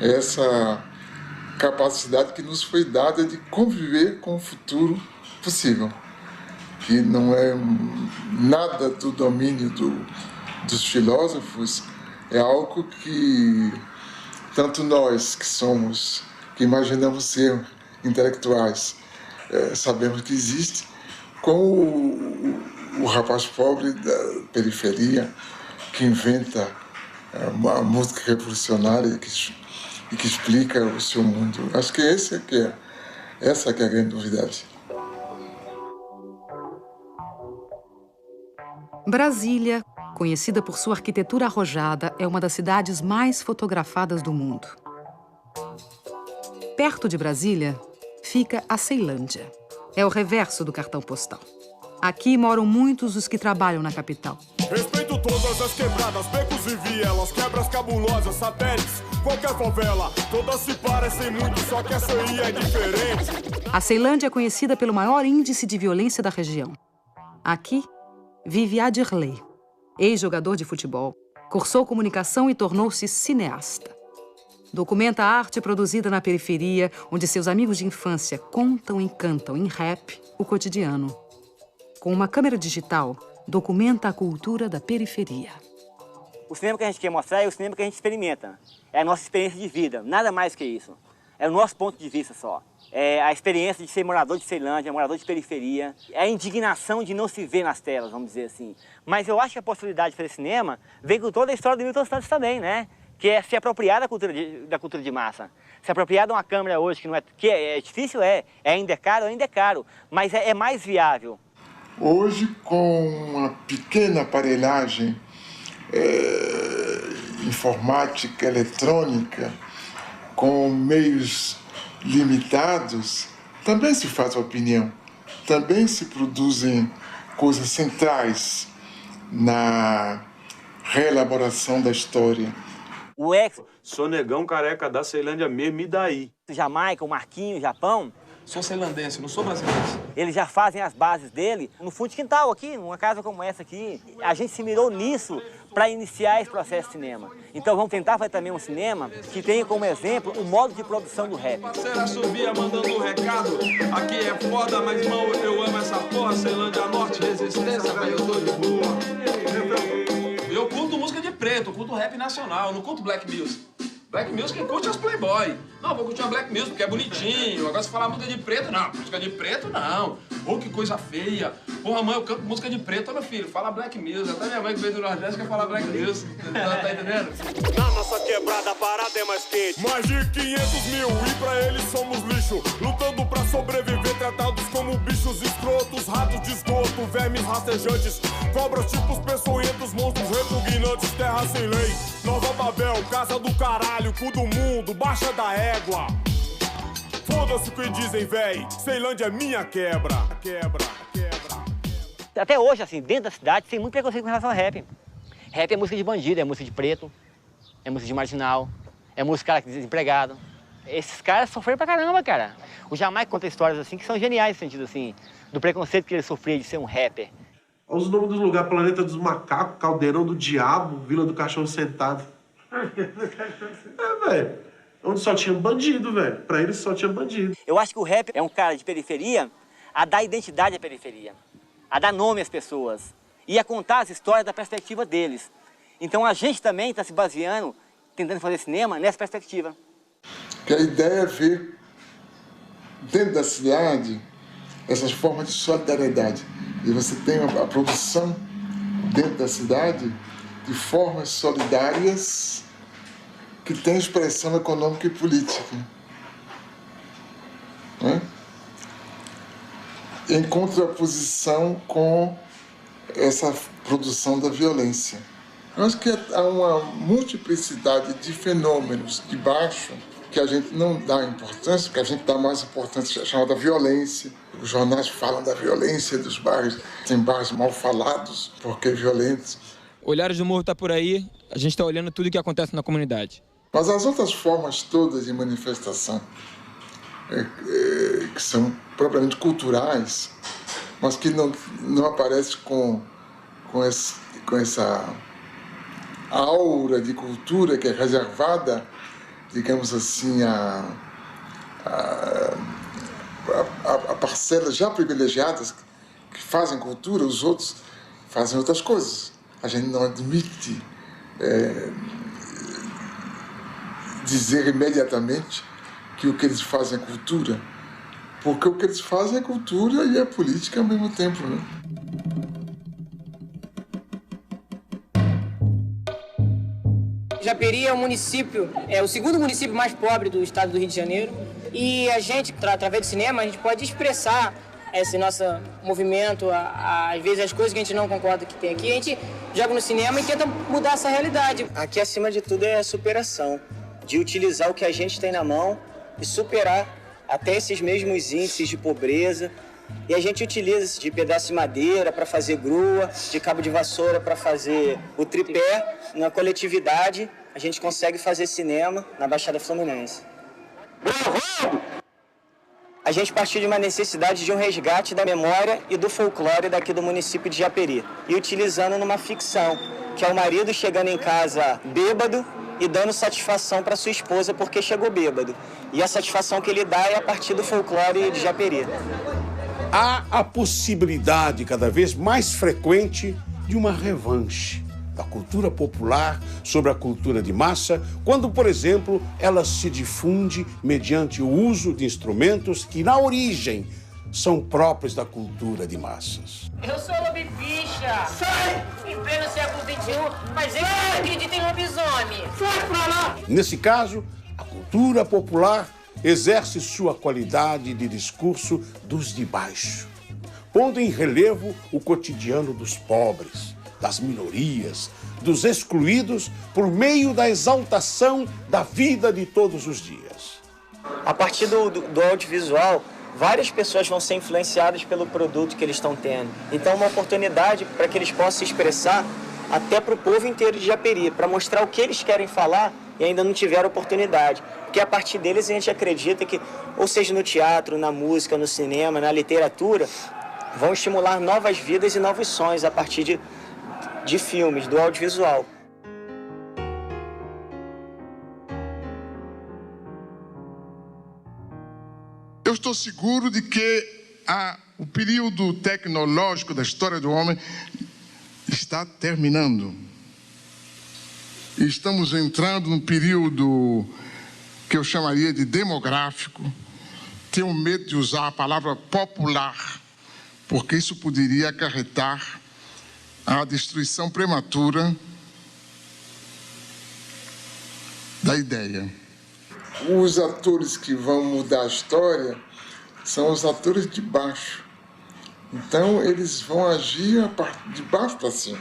é essa capacidade que nos foi dada de conviver com o futuro possível, que não é nada do domínio dos filósofos, é algo que tanto nós que imaginamos ser intelectuais, sabemos que existe, como o rapaz pobre da periferia que inventa uma música revolucionária e que explica o seu mundo. Acho que essa que é a grande novidade. Brasília, conhecida por sua arquitetura arrojada, é uma das cidades mais fotografadas do mundo. Perto de Brasília fica a Ceilândia. É o reverso do cartão postal. Aqui moram muitos dos que trabalham na capital. Respeito todas as quebradas, becos e vielas, quebras cabulosas, satélites, qualquer favela. Todas se parecem muito, só que essa aí é diferente. A Ceilândia é conhecida pelo maior índice de violência da região. Aqui vive Adirley, ex-jogador de futebol, cursou comunicação e tornou-se cineasta. Documenta a arte produzida na periferia, onde seus amigos de infância contam e cantam em rap o cotidiano. Com uma câmera digital, documenta a cultura da periferia. O cinema que a gente quer mostrar é o cinema que a gente experimenta. É a nossa experiência de vida, nada mais que isso. É o nosso ponto de vista só. É a experiência de ser morador de Ceilândia, morador de periferia. É a indignação de não se ver nas telas, vamos dizer assim. Mas eu acho que a possibilidade de fazer cinema vem com toda a história do Milton Santos também, né? Que é se apropriar da cultura de massa. Se apropriar de uma câmera hoje, que é difícil, ainda é caro, mas é mais viável. Hoje, com uma pequena aparelhagem informática, eletrônica, com meios limitados, também se faz opinião, também se produzem coisas centrais na reelaboração da história. O ex... Sou negão careca da Ceilândia mesmo, e daí? Jamaica, o Marquinho, o Japão... Sou ceilandense, não sou brasileiro. Eles já fazem as bases dele no fundo de quintal aqui, numa casa como essa aqui. A gente se mirou nisso para iniciar esse processo de cinema. Então vamos tentar fazer também um cinema que tenha como exemplo o modo de produção do rap. Parceira subia mandando um recado. Aqui é foda, mas irmão, eu amo essa porra. Ceilândia Norte, resistência, velho, eu tô de boa. Eu curto música de preto, eu curto rap nacional, eu não curto black music. Black music quem curte é os playboy. Não, vou curtir uma black music porque é bonitinho. Agora se falar música de preto, não. Música de preto, não. Pô, que coisa feia. Porra, mãe, eu canto música de preto, meu filho. Fala black music. Até minha mãe que veio do Nordeste quer falar black music. Tá entendendo? Na nossa quebrada a parada é mais quente. Mais de 500 mil e pra eles somos lixo. Lutando pra sobreviver, tratados como bichos escrotos. Ratos de esgoto, vermes rastejantes. Cobras tipos peçonhentos, monstros repugnantes. Terra sem lei, Nova Babel, casa do caralho. Cu do mundo, baixa da égua. Foda-se o que dizem, véi. Ceilândia é minha quebra. Quebra. Até hoje, assim, dentro da cidade, tem muito preconceito com relação ao rap. Rap é música de bandido, é música de preto, é música de marginal, é música de desempregado. Esses caras sofreram pra caramba, cara. O Jamaica conta histórias assim que são geniais no sentido assim, do preconceito que ele sofria de ser um rapper. Olha os nomes dos lugares: Planeta dos Macacos, Caldeirão do Diabo, Vila do Cachorro Sentado. Velho. Onde só tinha bandido, velho. Pra eles só tinha bandido. Eu acho que o rap é um cara de periferia a dar identidade à periferia, a dar nome às pessoas e a contar as histórias da perspectiva deles. Então a gente também está se baseando, tentando fazer cinema nessa perspectiva. Que a ideia é ver dentro da cidade essas formas de solidariedade. E você tem a produção dentro da cidade de formas solidárias que têm expressão econômica e política. Né? Em contraposição com essa produção da violência. Eu acho que há uma multiplicidade de fenômenos de baixo que a gente não dá importância, que a gente dá mais importância chamada violência. Os jornais falam da violência dos bairros, tem bairros mal falados porque violentos. Olhares do Morro está por aí, a gente está olhando tudo o que acontece na comunidade. Mas as outras formas todas de manifestação, que são propriamente culturais, mas que não aparecem com essa aura de cultura que é reservada, digamos assim, a parcelas já privilegiadas que fazem cultura, os outros fazem outras coisas. A gente não admite dizer imediatamente que o que eles fazem é cultura, porque o que eles fazem é cultura e é política ao mesmo tempo, né? Japeri é o segundo município mais pobre do estado do Rio de Janeiro. E a gente, através do cinema, a gente pode expressar esse nosso movimento, às vezes as coisas que a gente não concorda que tem aqui, a gente joga no cinema e tenta mudar essa realidade. Aqui, acima de tudo, é a superação, de utilizar o que a gente tem na mão e superar até esses mesmos índices de pobreza. E a gente utiliza de pedaço de madeira para fazer grua, de cabo de vassoura para fazer o tripé. Na coletividade, a gente consegue fazer cinema na Baixada Fluminense. A gente partiu de uma necessidade de um resgate da memória e do folclore daqui do município de Japeri. E utilizando numa ficção, que é o marido chegando em casa bêbado e dando satisfação para sua esposa porque chegou bêbado. E a satisfação que ele dá é a partir do folclore de Japeri. Há a possibilidade cada vez mais frequente de uma revanche da cultura popular sobre a cultura de massa, quando, por exemplo, ela se difunde mediante o uso de instrumentos que, na origem, são próprios da cultura de massas. Eu sou lobibicha! Sai! Em pleno século XXI, mas eu não acredito em lobisomem! Sai pra lá! Nesse caso, a cultura popular exerce sua qualidade de discurso dos de baixo, pondo em relevo o cotidiano dos pobres, das minorias, dos excluídos, por meio da exaltação da vida de todos os dias. A partir do audiovisual, várias pessoas vão ser influenciadas pelo produto que eles estão tendo. Então, uma oportunidade para que eles possam se expressar até para o povo inteiro de Japeri, para mostrar o que eles querem falar e ainda não tiveram oportunidade. Porque a partir deles a gente acredita que, ou seja no teatro, na música, no cinema, na literatura, vão estimular novas vidas e novos sonhos a partir de filmes, do audiovisual. Eu estou seguro de que o período tecnológico da história do homem está terminando. E estamos entrando num período que eu chamaria de demográfico. Tenho medo de usar a palavra popular, porque isso poderia acarretar a destruição prematura da ideia. Os atores que vão mudar a história são os atores de baixo. Então, eles vão agir de baixo para cima.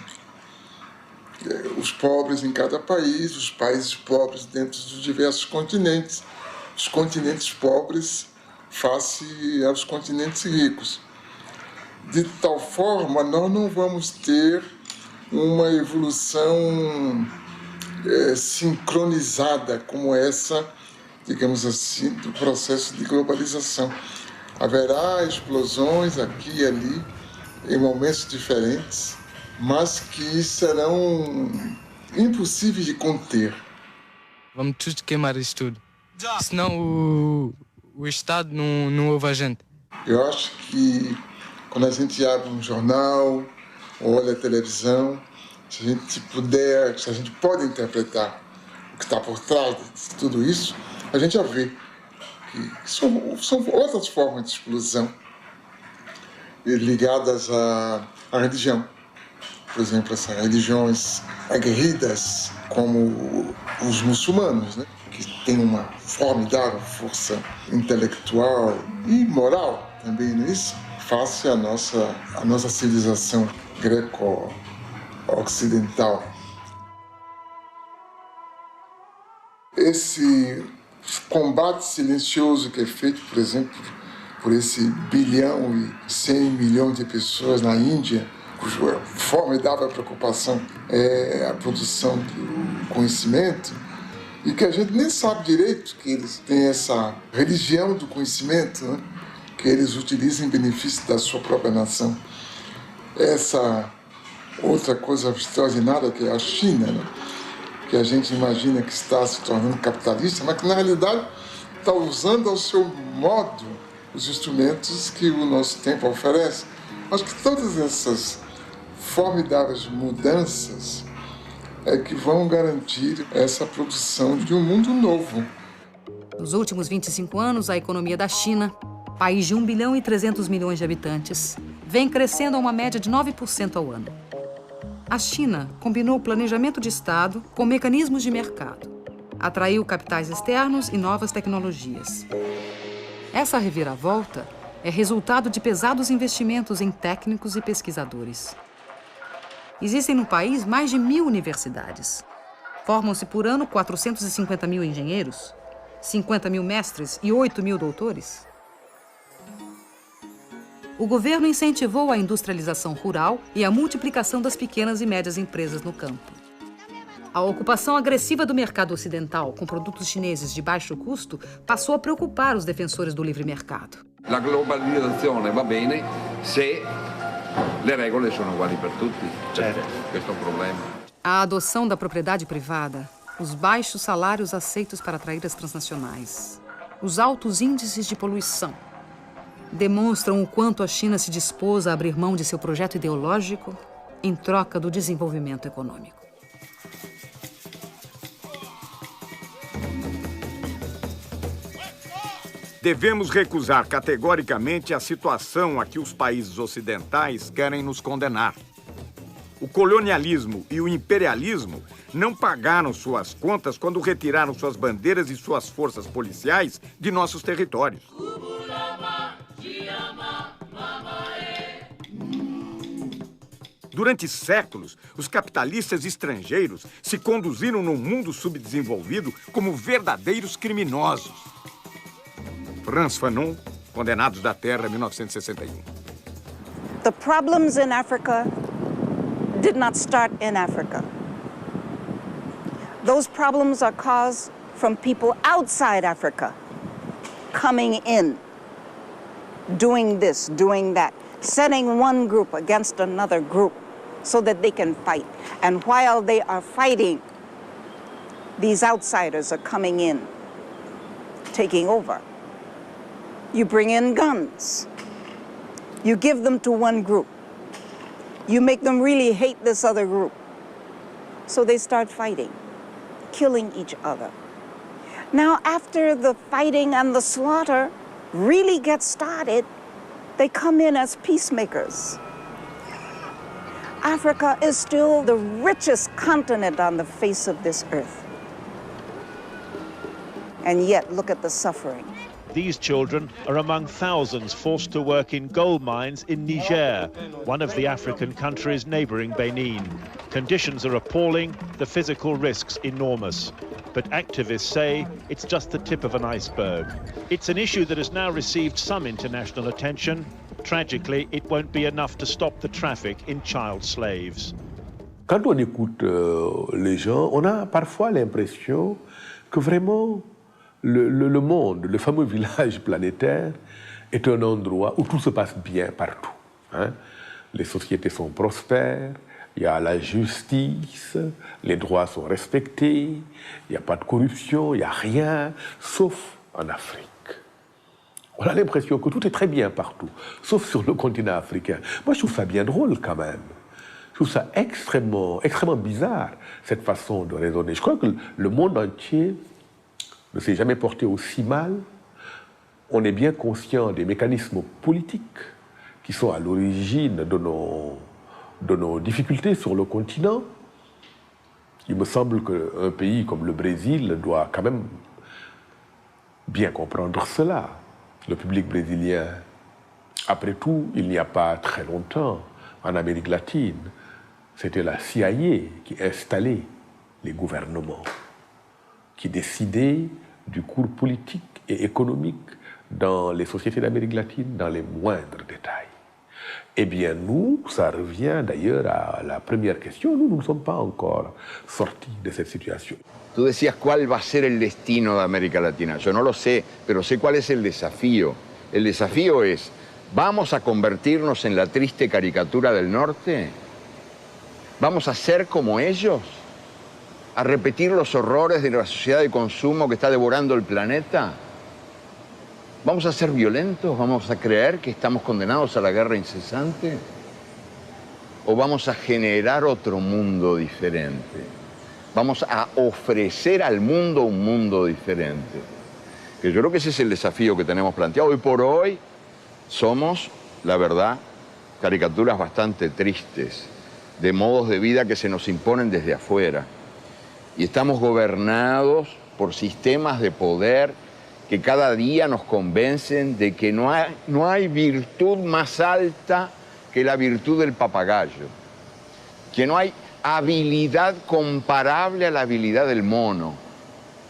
Os pobres em cada país, os países pobres dentro dos diversos continentes, os continentes pobres face aos continentes ricos. De tal forma, nós não vamos ter uma evolução sincronizada como essa, digamos assim, do processo de globalização. Haverá explosões aqui e ali, em momentos diferentes, mas que serão impossíveis de conter. Vamos tudo queimar isso tudo, senão o Estado não ouve a gente. Eu acho que quando a gente abre um jornal, olha a televisão, se a gente pode interpretar o que está por trás de tudo isso, a gente já vê que são outras formas de explosão ligadas à religião. Por exemplo, essas religiões aguerridas, como os muçulmanos, né? Que têm uma formidável força intelectual e moral também nisso, face à nossa civilização greco-ocidental. Esse combate silencioso que é feito, por exemplo, por esse 1 bilhão e 100 milhões de pessoas na Índia, cuja formidável preocupação é a produção do conhecimento, e que a gente nem sabe direito que eles têm essa religião do conhecimento, né? Que eles utilizam em benefício da sua própria nação. Essa outra coisa extraordinária que é a China, né? Que a gente imagina que está se tornando capitalista, mas que na realidade está usando ao seu modo os instrumentos que o nosso tempo oferece. Acho que todas essas formidáveis mudanças é que vão garantir essa produção de um mundo novo. Nos últimos 25 anos, a economia da China, país de 1 bilhão e 300 milhões de habitantes, vem crescendo a uma média de 9% ao ano. A China combinou o planejamento de Estado com mecanismos de mercado. Atraiu capitais externos e novas tecnologias. Essa reviravolta é resultado de pesados investimentos em técnicos e pesquisadores. Existem no país mais de 1.000 universidades. Formam-se por ano 450 mil engenheiros, 50 mil mestres e 8 mil doutores. O governo incentivou a industrialização rural e a multiplicação das pequenas e médias empresas no campo. A ocupação agressiva do mercado ocidental com produtos chineses de baixo custo passou a preocupar os defensores do livre mercado. La globalizzazione va bene se le regole sono uguali per tutti. Questo è un problema. A adoção da propriedade privada, os baixos salários aceitos para atrair as transnacionais, os altos índices de poluição, demonstram o quanto a China se dispôs a abrir mão de seu projeto ideológico em troca do desenvolvimento econômico. Devemos recusar categoricamente a situação a que os países ocidentais querem nos condenar. O colonialismo e o imperialismo não pagaram suas contas quando retiraram suas bandeiras e suas forças policiais de nossos territórios. Durante séculos, os capitalistas estrangeiros se conduziram no mundo subdesenvolvido como verdadeiros criminosos. Frantz Fanon, Condenados da Terra, 1961. The problems in Africa did not start in Africa. Those problems are caused from people outside Africa coming in, doing this, doing that, setting one group against another group so that they can fight. And while they are fighting, these outsiders are coming in, taking over. You bring in guns. You give them to one group. You make them really hate this other group. So they start fighting, killing each other. Now, after the fighting and the slaughter really gets started, they come in as peacemakers. Africa is still the richest continent on the face of this earth. And yet, look at the suffering. These children are among thousands forced to work in gold mines in Niger, one of the African countries neighboring Benin. Conditions are appalling, the physical risks enormous. but activists say it's just the tip of an iceberg. It's an issue that has now received some international attention. Tragically, it won't be enough to stop the traffic in child slaves. Quand on écoute les gens, on a parfois l'impression que vraiment le monde, le fameux village planétaire, est un endroit où tout se passe bien partout. Hein? Les sociétés sont prospères, il y a la justice, les droits sont respectés, il n'y a pas de corruption, il n'y a rien, sauf en Afrique. On a l'impression que tout est très bien partout, sauf sur le continent africain. Moi, je trouve ça bien drôle quand même. Je trouve ça extrêmement bizarre, cette façon de raisonner. Je crois que le monde entier ne s'est jamais porté aussi mal. On est bien conscient des mécanismes politiques qui sont à l'origine de nos difficultés sur le continent. Il me semble qu'un pays comme le Brésil doit quand même bien comprendre cela. Le public brésilien, après tout, il n'y a pas très longtemps, en Amérique latine, c'était la CIA qui installait les gouvernements, qui décidait du cours politique et économique dans les sociétés d'Amérique latine, dans les moindres détails. Eh bien, nous, ça revient d'ailleurs à la première question, nous ne sommes pas encore sortis de cette situation. Tú decías cuál va a ser el destino de América Latina. Yo no lo sé, pero sé cuál es el desafío. El desafío es, ¿vamos a convertirnos en la triste caricatura del norte? ¿Vamos a ser como ellos? ¿A repetir los horrores de la sociedad de consumo que está devorando el planeta? ¿Vamos a ser violentos? ¿Vamos a creer que estamos condenados a la guerra incesante? ¿O vamos a generar otro mundo diferente? Vamos a ofrecer al mundo un mundo diferente. Que yo creo que ese es el desafío que tenemos planteado. Hoy por hoy somos, la verdad, caricaturas bastante tristes de modos de vida que se nos imponen desde afuera. Y estamos gobernados por sistemas de poder que cada día nos convencen de que no hay virtud más alta que la virtud del papagayo, que no hay habilidad comparable a la habilidad del mono.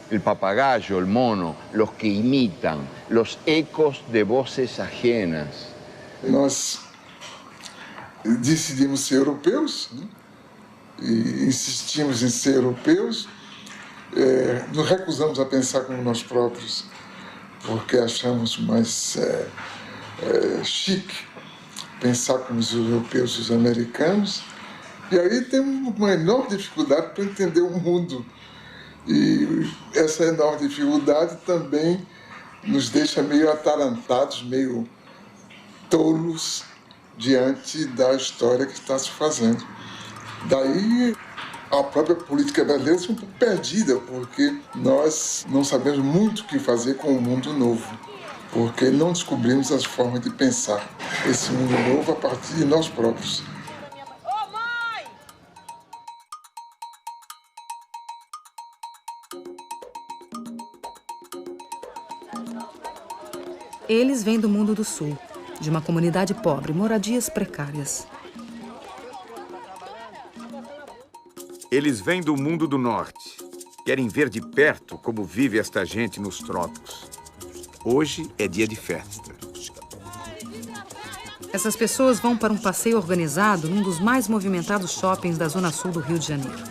El papagayo, el mono, los que imitan, los ecos de voces ajenas. Nós decidimos ser europeus, né? E insistimos em ser europeus, nos recusamos a pensar como nós próprios, porque achamos mais chique pensar como os europeus e os americanos. E aí temos uma enorme dificuldade para entender o mundo. E essa enorme dificuldade também nos deixa meio atarantados, meio tolos diante da história que está se fazendo. Daí a própria política brasileira é um pouco perdida, porque nós não sabemos muito o que fazer com o mundo novo, porque não descobrimos as formas de pensar esse mundo novo a partir de nós próprios. Eles vêm do mundo do Sul, de uma comunidade pobre, moradias precárias. Eles vêm do mundo do norte. Querem ver de perto como vive esta gente nos trópicos. Hoje é dia de festa. Essas pessoas vão para um passeio organizado num dos mais movimentados shoppings da zona sul do Rio de Janeiro.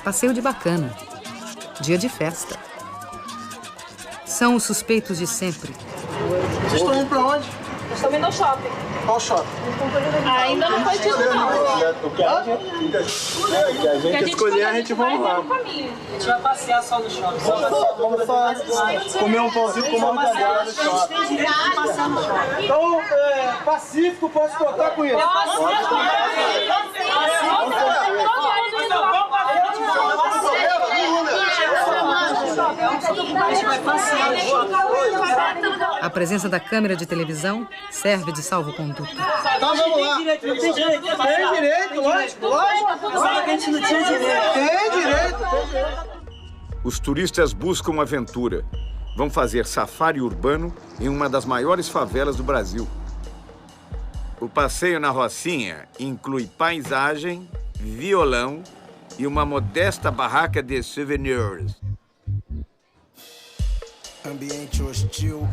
Passeio de bacana. Dia de festa. São os suspeitos de sempre. Vocês estão indo pra onde? Nós estamos indo ao shopping. Qual shopping? Ainda não foi tido, não. O que a gente escolher, a gente vai lá. A gente vai passear só no shopping. Vamos comer um pãozinho com uma mortadela no shopping. Então, Pacífico, posso tocar com isso? A presença da câmera de televisão serve de salvo-conduto. Então vamos lá. Tem direito, lógico. Sabe que a gente não tinha direito. Tem direito. Os turistas buscam aventura. Vão fazer safari urbano em uma das maiores favelas do Brasil. O passeio na Rocinha inclui paisagem, violão e uma modesta barraca de souvenirs. Ambiente hostil,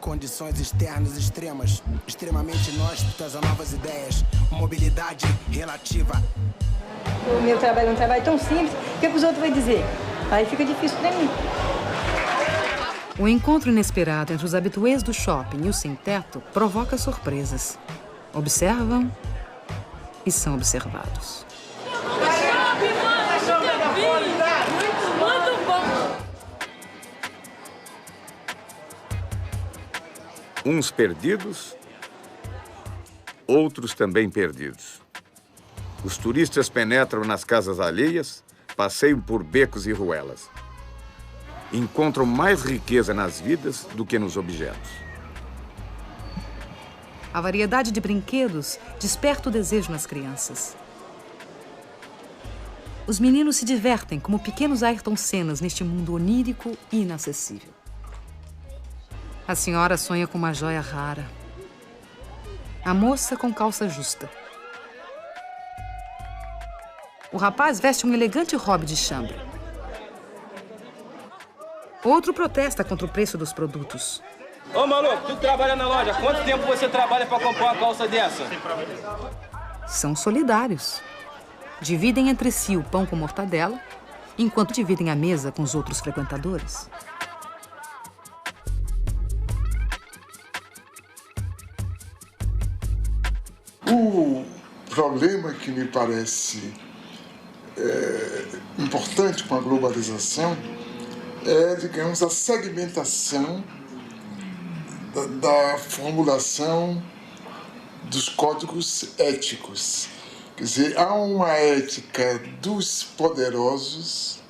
condições externas extremas, extremamente inóspitas a novas ideias, mobilidade relativa. O meu trabalho é um trabalho tão simples, o que os outros vão dizer? Aí fica difícil para mim. O encontro inesperado entre os habituês do shopping e o sem-teto provoca surpresas. Observam e são observados. Muito bom! Uns perdidos, outros também perdidos. Os turistas penetram nas casas alheias, passeiam por becos e ruelas. Encontram mais riqueza nas vidas do que nos objetos. A variedade de brinquedos desperta o desejo nas crianças. Os meninos se divertem como pequenos Ayrton Sennas neste mundo onírico e inacessível. A senhora sonha com uma joia rara. A moça com calça justa. O rapaz veste um elegante robe de chambre. Outro protesta contra o preço dos produtos. Ô, maluco, tu trabalha na loja. Quanto tempo você trabalha para comprar uma calça dessa? São solidários. Dividem entre si o pão com mortadela, enquanto dividem a mesa com os outros frequentadores. O problema que me parece importante com a globalização é, digamos, a segmentação da formulação dos códigos éticos. Quer dizer, há uma ética dos poderosos,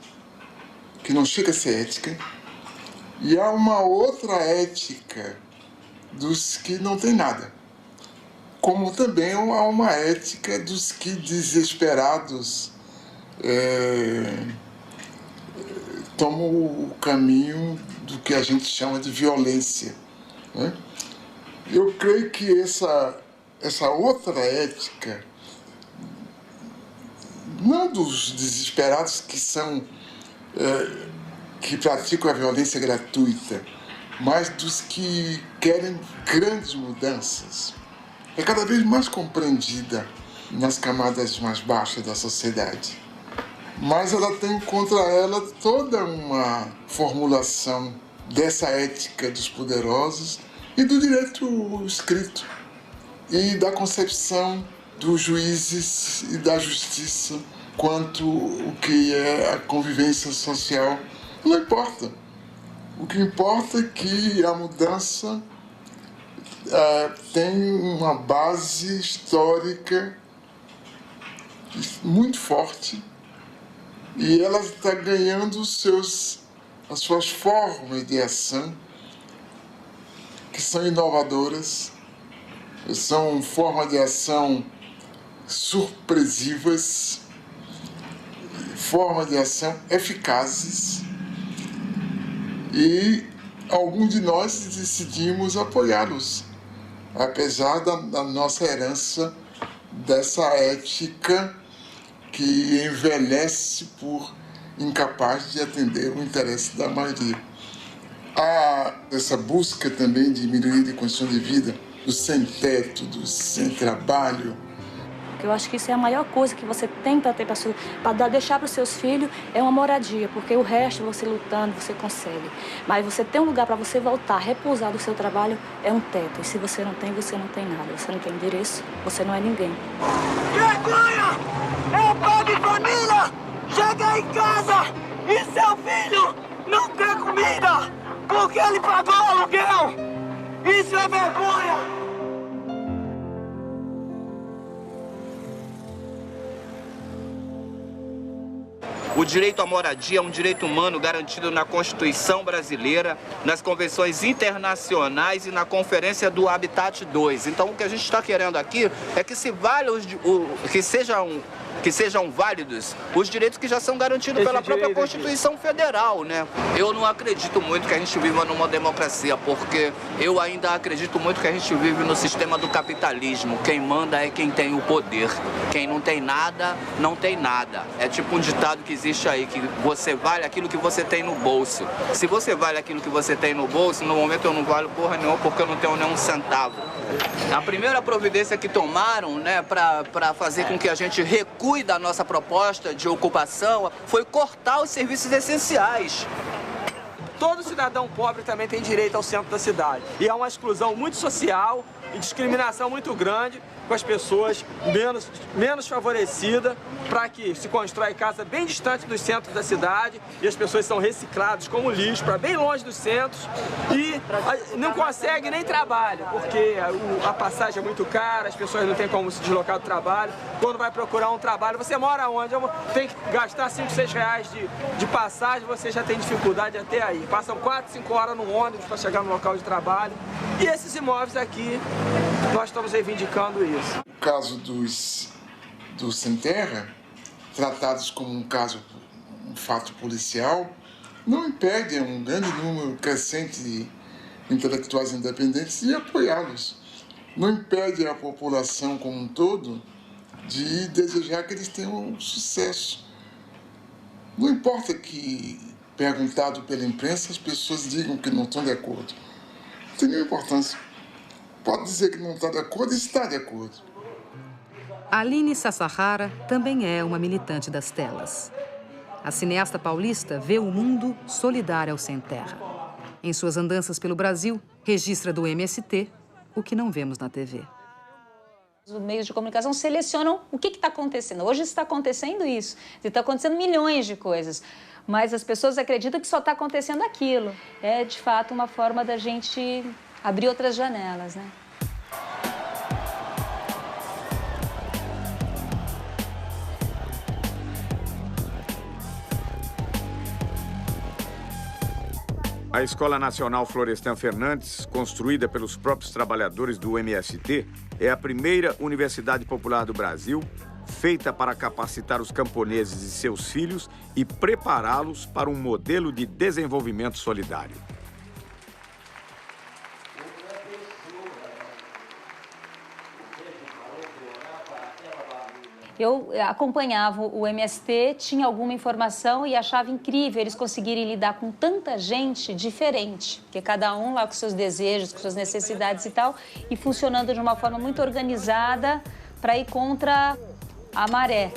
que não chega a ser ética, e há uma outra ética dos que não têm nada. Como também há uma ética dos que, desesperados, tomam o caminho do que a gente chama de violência, né? Eu creio que essa outra ética, não dos desesperados que praticam a violência gratuita, mas dos que querem grandes mudanças, é cada vez mais compreendida nas camadas mais baixas da sociedade. Mas ela tem contra ela toda uma formulação dessa ética dos poderosos e do direito escrito e da concepção dos juízes e da justiça quanto o que é a convivência social. Não importa. O que importa é que a mudança tem uma base histórica muito forte e ela está ganhando as suas formas de ação, que são inovadoras, são formas de ação surpresivas, formas de ação eficazes, e alguns de nós decidimos apoiá-los, apesar da nossa herança dessa ética que envelhece por incapaz de atender o interesse da maioria. Há essa busca também de melhoria de condição de vida, do sem-teto, do sem-trabalho. Eu acho que isso é a maior coisa que você tem para ter para deixar para os seus filhos, é uma moradia, porque o resto, você lutando, você consegue. Mas você tem um lugar para você voltar, repousar do seu trabalho, é um teto. E se você não tem nada. Você não tem endereço, você não é ninguém. Vergonha! É pai de família! Chega em casa e seu filho não tem comida porque ele pagou o aluguel! Isso é vergonha! O direito à moradia é um direito humano garantido na Constituição brasileira, nas convenções internacionais e na Conferência do Habitat 2. Então, o que a gente está querendo aqui é que sejam válidos os direitos que já são garantidos pela própria Constituição Federal, né? Eu não acredito muito que a gente viva numa democracia, porque eu ainda acredito muito que a gente vive no sistema do capitalismo. Quem manda é quem tem o poder. Quem não tem nada, não tem nada. É tipo um ditado que existe existe aí, que você vale aquilo que você tem no bolso. Se você vale aquilo que você tem no bolso, no momento eu não valho porra nenhuma porque eu não tenho nenhum centavo. A primeira providência que tomaram, né, para fazer com que a gente recue da nossa proposta de ocupação foi cortar os serviços essenciais. Todo cidadão pobre também tem direito ao centro da cidade. E há uma exclusão muito social e discriminação muito grande com as pessoas menos favorecidas, para que se constrói casa bem distante dos centros da cidade e as pessoas são recicladas como lixo para bem longe dos centros e não conseguem nem trabalho, porque a passagem é muito cara, as pessoas não têm como se deslocar do trabalho. Quando vai procurar um trabalho, você mora onde? Tem que gastar 5, 6 reais de passagem, você já tem dificuldade até aí. Passam 4, 5 horas no ônibus para chegar no local de trabalho. E esses imóveis aqui, nós estamos reivindicando isso. O caso dos sem terra, tratados como um fato policial, não impede um grande número crescente de intelectuais independentes de apoiá-los. Não impede a população como um todo de desejar que eles tenham sucesso. Não importa que, perguntado pela imprensa, as pessoas digam que não estão de acordo. Não tem nenhuma importância. Pode dizer que não está de acordo e está de acordo. Aline Sassahara também é uma militante das telas. A cineasta paulista vê o mundo solidário ao sem terra. Em suas andanças pelo Brasil, registra do MST o que não vemos na TV. Os meios de comunicação selecionam o que está acontecendo. Hoje está acontecendo isso. Está acontecendo milhões de coisas. Mas as pessoas acreditam que só está acontecendo aquilo. É, de fato, uma forma da gente abrir outras janelas, né? A Escola Nacional Florestan Fernandes, construída pelos próprios trabalhadores do MST, é a primeira universidade popular do Brasil, feita para capacitar os camponeses e seus filhos e prepará-los para um modelo de desenvolvimento solidário. Eu acompanhava o MST, tinha alguma informação e achava incrível eles conseguirem lidar com tanta gente diferente, porque cada um lá com seus desejos, com suas necessidades e tal, e funcionando de uma forma muito organizada para ir contra a maré.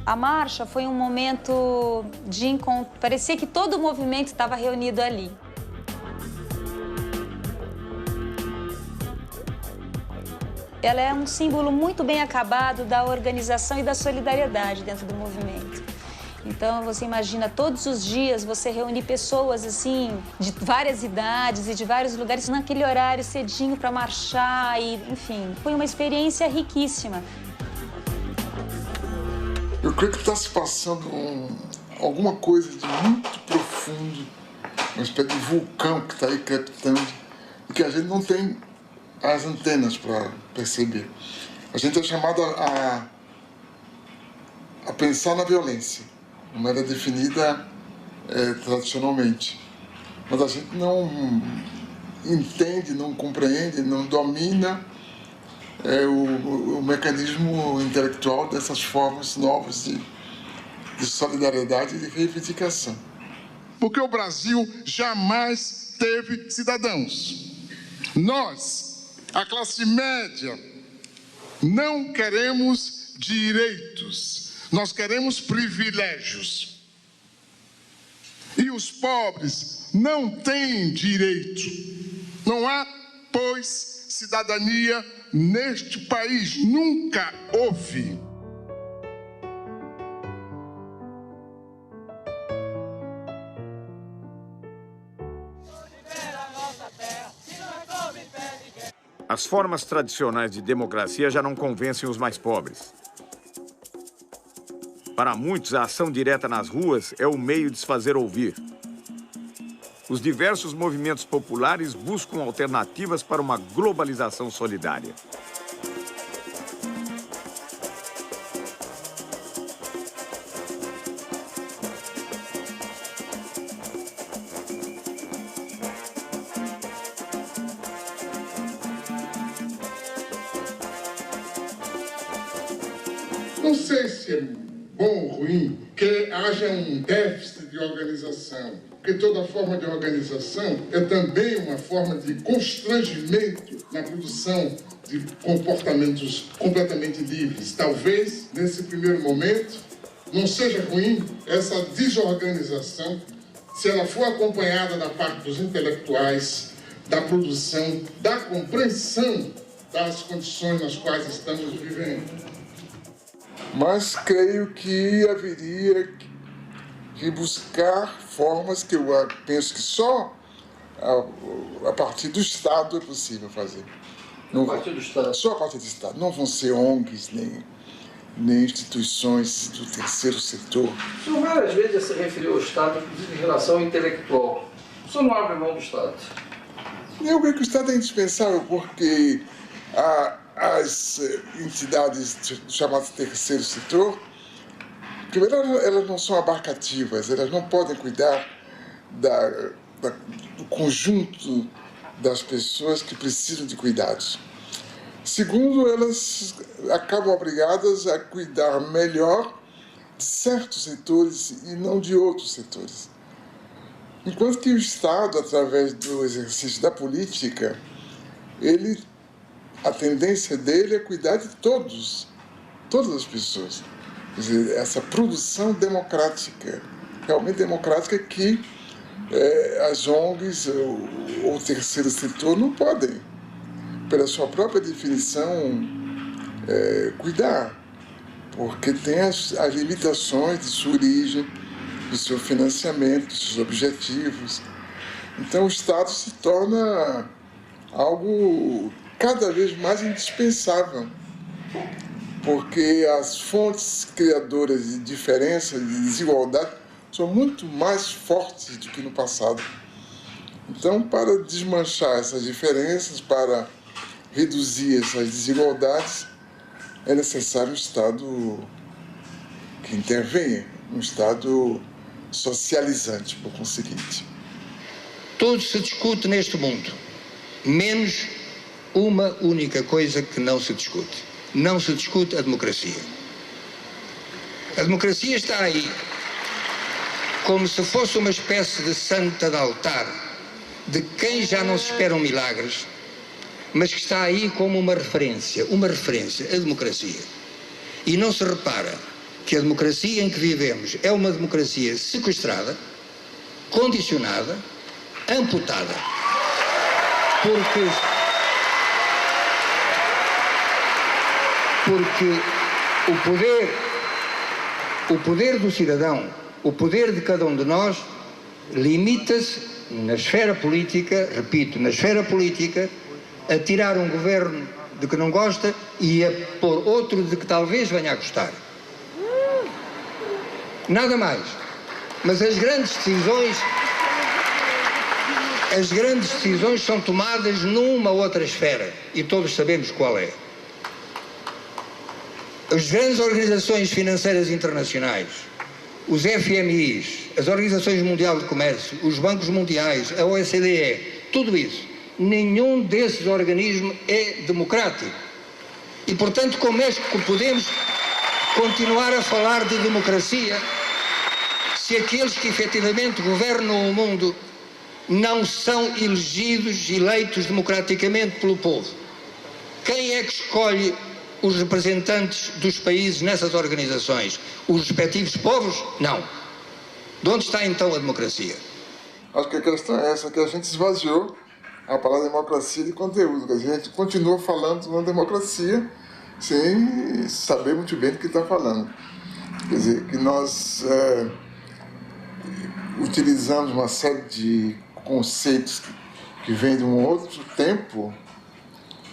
A marcha foi um momento de encontro, parecia que todo o movimento estava reunido ali. Ela é um símbolo muito bem acabado da organização e da solidariedade dentro do movimento. Então, você imagina, todos os dias você reunir pessoas, assim, de várias idades e de vários lugares, naquele horário cedinho para marchar, e, enfim, foi uma experiência riquíssima. Eu creio que está se passando alguma coisa de muito profundo, uma espécie de vulcão que está aí crepitando, e que a gente não tem as antenas para perceber. A gente é chamado a pensar na violência, como era definida tradicionalmente. Mas a gente não entende, não compreende, não domina o mecanismo intelectual dessas formas novas de solidariedade e de reivindicação. Porque o Brasil jamais teve cidadãos. Nós, a classe média, não queremos direitos, nós queremos privilégios. E os pobres não têm direito. Não há, pois, cidadania neste país. Nunca houve. As formas tradicionais de democracia já não convencem os mais pobres. Para muitos, a ação direta nas ruas é o meio de se fazer ouvir. Os diversos movimentos populares buscam alternativas para uma globalização solidária. Não sei se é bom ou ruim que haja um déficit de organização, porque toda forma de organização é também uma forma de constrangimento na produção de comportamentos completamente livres. Talvez, nesse primeiro momento, não seja ruim essa desorganização se ela for acompanhada da parte dos intelectuais, da produção, da compreensão das condições nas quais estamos vivendo. Mas creio que haveria que buscar formas que eu penso que só a partir do Estado é possível fazer. A partir do Estado? Só a partir do Estado. Não vão ser ONGs, nem instituições do terceiro setor. O senhor várias vezes se referiu ao Estado, inclusive em relação ao intelectual. O senhor não abre mão do Estado? Eu creio que o Estado é indispensável porque as entidades chamadas terceiro setor, primeiro, elas não são abarcativas, elas não podem cuidar do conjunto das pessoas que precisam de cuidados. Segundo, elas acabam obrigadas a cuidar melhor de certos setores e não de outros setores. Enquanto que o Estado, através do exercício da política, a tendência dele é cuidar de todas as pessoas. Quer dizer, essa produção democrática, realmente democrática, que as ONGs ou o terceiro setor não podem, pela sua própria definição, cuidar, porque tem as limitações de sua origem, do seu financiamento, dos seus objetivos. Então o Estado se torna algo cada vez mais indispensável, porque as fontes criadoras de diferença, de desigualdade, são muito mais fortes do que no passado. Então, para desmanchar essas diferenças, para reduzir essas desigualdades, é necessário um Estado que intervenha, um Estado socializante, por conseguinte. Tudo se discute neste mundo, menos uma única coisa que não se discute. Não se discute a democracia. A democracia está aí como se fosse uma espécie de santa de altar, de quem já não se esperam milagres, mas que está aí como uma referência, a democracia. E não se repara que a democracia em que vivemos é uma democracia sequestrada, condicionada, amputada, porque o poder do cidadão, o poder de cada um de nós, limita-se na esfera política, repito, na esfera política, a tirar um governo de que não gosta e a pôr outro de que talvez venha a gostar. Nada mais. Mas as grandes decisões são tomadas numa outra esfera e todos sabemos qual é. As grandes organizações financeiras internacionais, os FMIs, as Organizações Mundiais de Comércio, os bancos mundiais, a OCDE, tudo isso, nenhum desses organismos é democrático. E, portanto, como é que podemos continuar a falar de democracia se aqueles que efetivamente governam o mundo não são eleitos democraticamente pelo povo? Quem é que escolhe os representantes dos países nessas organizações? Os respectivos povos? Não. De onde está então a democracia? Acho que a questão é essa, que a gente esvaziou a palavra democracia de conteúdo. A gente continua falando na democracia sem saber muito bem do que está falando. Quer dizer, que nós utilizamos uma série de conceitos que vêm de um outro tempo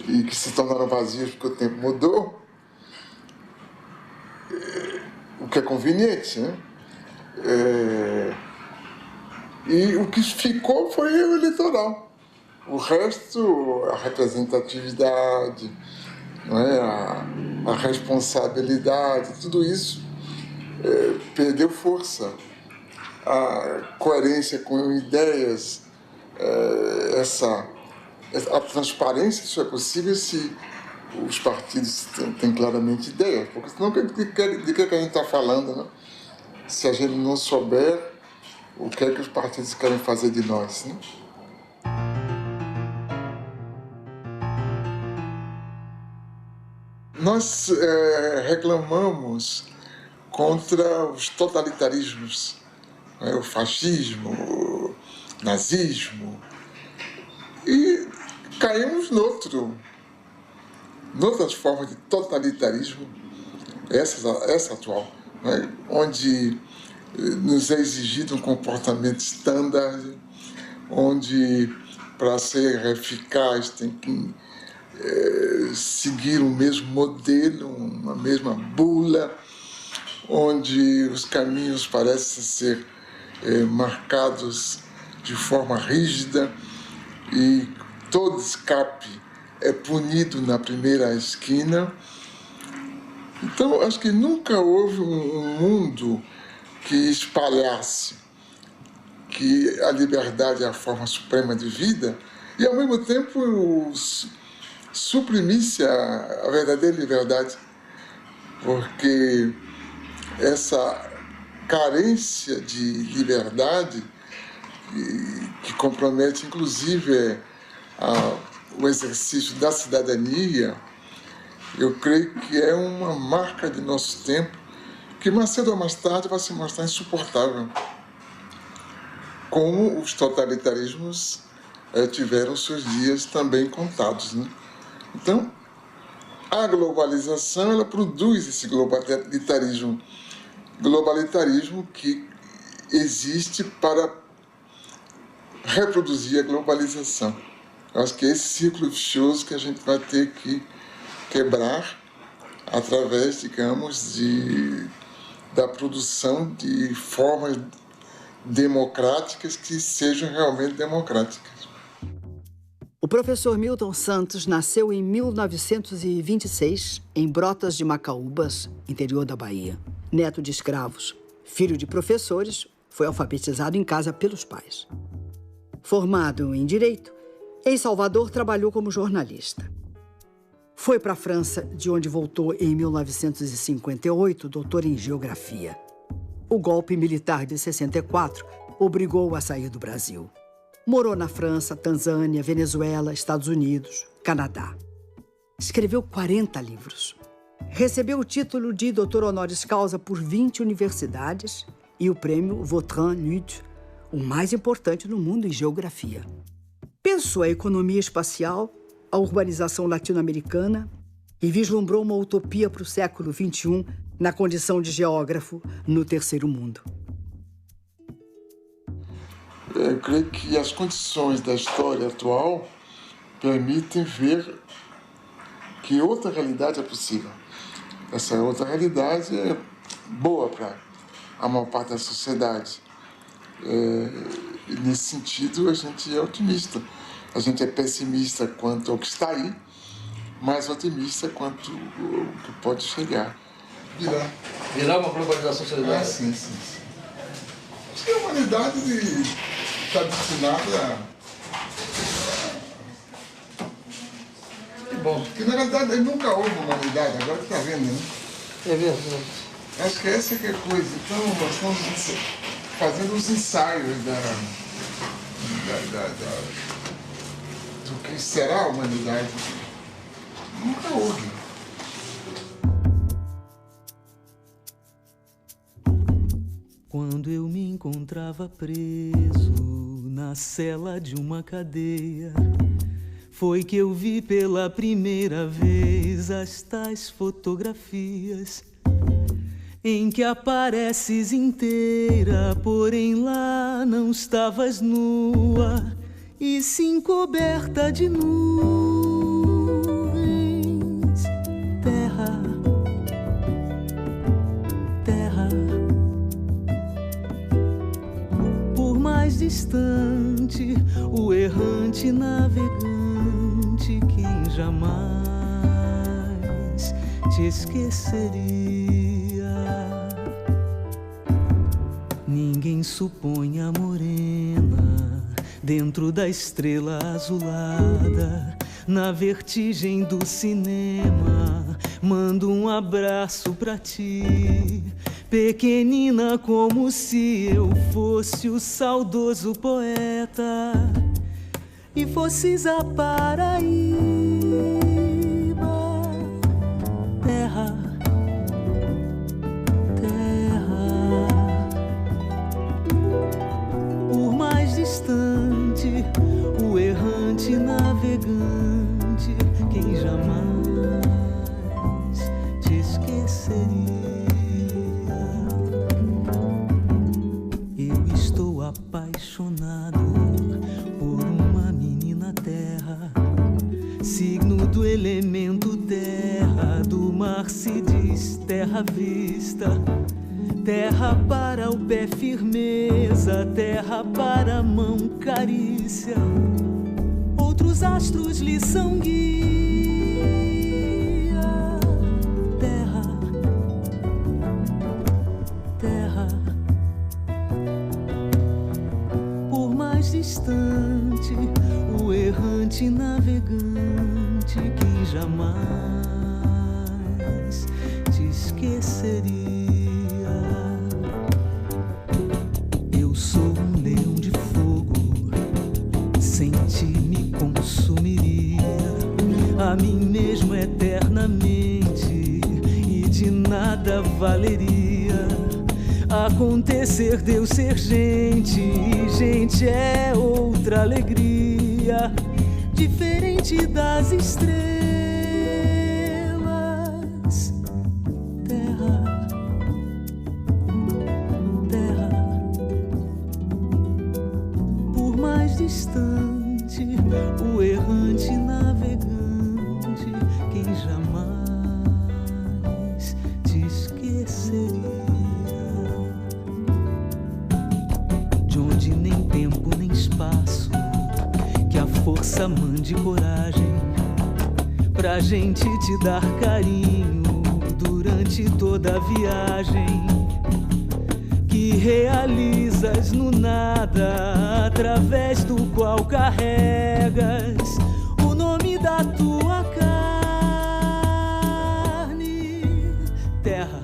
e que se tornaram vazios porque o tempo mudou, o que é conveniente, né? E o que ficou foi o eleitoral. O resto, a representatividade, não é? a responsabilidade, tudo isso perdeu força. A coerência com ideias, a transparência, isso é possível se os partidos têm claramente ideia, porque senão de que a gente está falando, né? Se a gente não souber o que é que os partidos querem fazer de nós, né? Nós reclamamos contra os totalitarismos, né? O fascismo, o nazismo, e caímos noutras formas de totalitarismo, essa atual, né? Onde nos é exigido um comportamento standard, onde para ser eficaz tem que seguir o mesmo modelo, uma mesma bula, onde os caminhos parecem ser marcados de forma rígida e todo escape é punido na primeira esquina. Então, acho que nunca houve um mundo que espalhasse que a liberdade é a forma suprema de vida e, ao mesmo tempo, suprimisse a verdadeira liberdade, porque essa carência de liberdade que compromete, inclusive, o exercício da cidadania, eu creio que é uma marca de nosso tempo que mais cedo ou mais tarde vai se mostrar insuportável, como os totalitarismos tiveram seus dias também contados, né? Então, a globalização, ela produz esse globalitarismo que existe para reproduzir a globalização. Eu acho que é esse ciclo vicioso que a gente vai ter que quebrar através, digamos, da produção de formas democráticas que sejam realmente democráticas. O professor Milton Santos nasceu em 1926, em Brotas de Macaúbas, interior da Bahia. Neto de escravos, filho de professores, foi alfabetizado em casa pelos pais. Formado em Direito, em Salvador trabalhou como jornalista. Foi para a França, de onde voltou em 1958, doutor em Geografia. O golpe militar de 64 obrigou-o a sair do Brasil. Morou na França, Tanzânia, Venezuela, Estados Unidos, Canadá. Escreveu 40 livros. Recebeu o título de doutor honoris causa por 20 universidades e o prêmio Vautrin-Lud, o mais importante no mundo em geografia. Pensou a economia espacial, a urbanização latino-americana e vislumbrou uma utopia para o século XXI na condição de geógrafo no terceiro mundo. Eu creio que as condições da história atual permitem ver que outra realidade é possível. Essa outra realidade é boa para a maior parte da sociedade. E nesse sentido, a gente é otimista. A gente é pessimista quanto ao que está aí, mas otimista quanto ao que pode chegar. Virar uma globalização solidária? Sim. Acho que a humanidade está destinada Que bom. Porque, na realidade, nunca houve humanidade, agora que está vendo, né? É verdade. Acho que essa que é a coisa. Então, nós estamos fazendo os ensaios do que será a humanidade. Nunca houve. Quando eu me encontrava preso na cela de uma cadeia, foi que eu vi pela primeira vez as tais fotografias em que apareces inteira, porém lá não estavas nua, e sim coberta de nuvens. Terra, terra, por mais distante, o errante navegante, quem jamais te esqueceria. Ninguém supõe a morena dentro da estrela azulada, na vertigem do cinema, mando um abraço pra ti, pequenina, como se eu fosse o saudoso poeta e fosses a Paraíba, terra, terra. Por mais distante, o errante navegante, quem jamais te esqueceria. Eu estou apaixonado por uma menina terra, signo do elemento terra, do mar se diz terra à vista. Terra para o pé firmeza, terra para a mão carícia. Outros astros lhe são guia. Terra, terra. Por mais distante, o errante navegante, quem jamais te esqueceria. A mim mesmo eternamente, e de nada valeria acontecer de eu ser gente, e gente é outra alegria, diferente das estrelas. Terra, terra. Por mais distante, o errante navegante, quem jamais te esqueceria. De onde nem tempo nem espaço, que a força mande coragem pra gente te dar carinho durante toda a viagem que realizas no nada, através do qual carregas o nome da tua carne. Terra,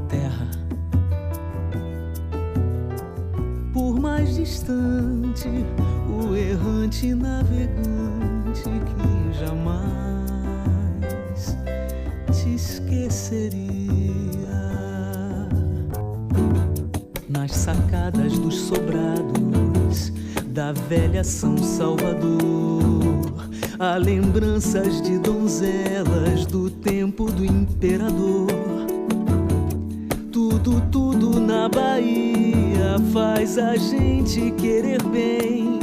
terra. Por mais distante, o errante navegante, que jamais te esqueceria. Nas sacadas dos sobrados da velha São Salvador, há lembranças de donzelas do tempo do imperador. Tudo, tudo na Bahia faz a gente querer bem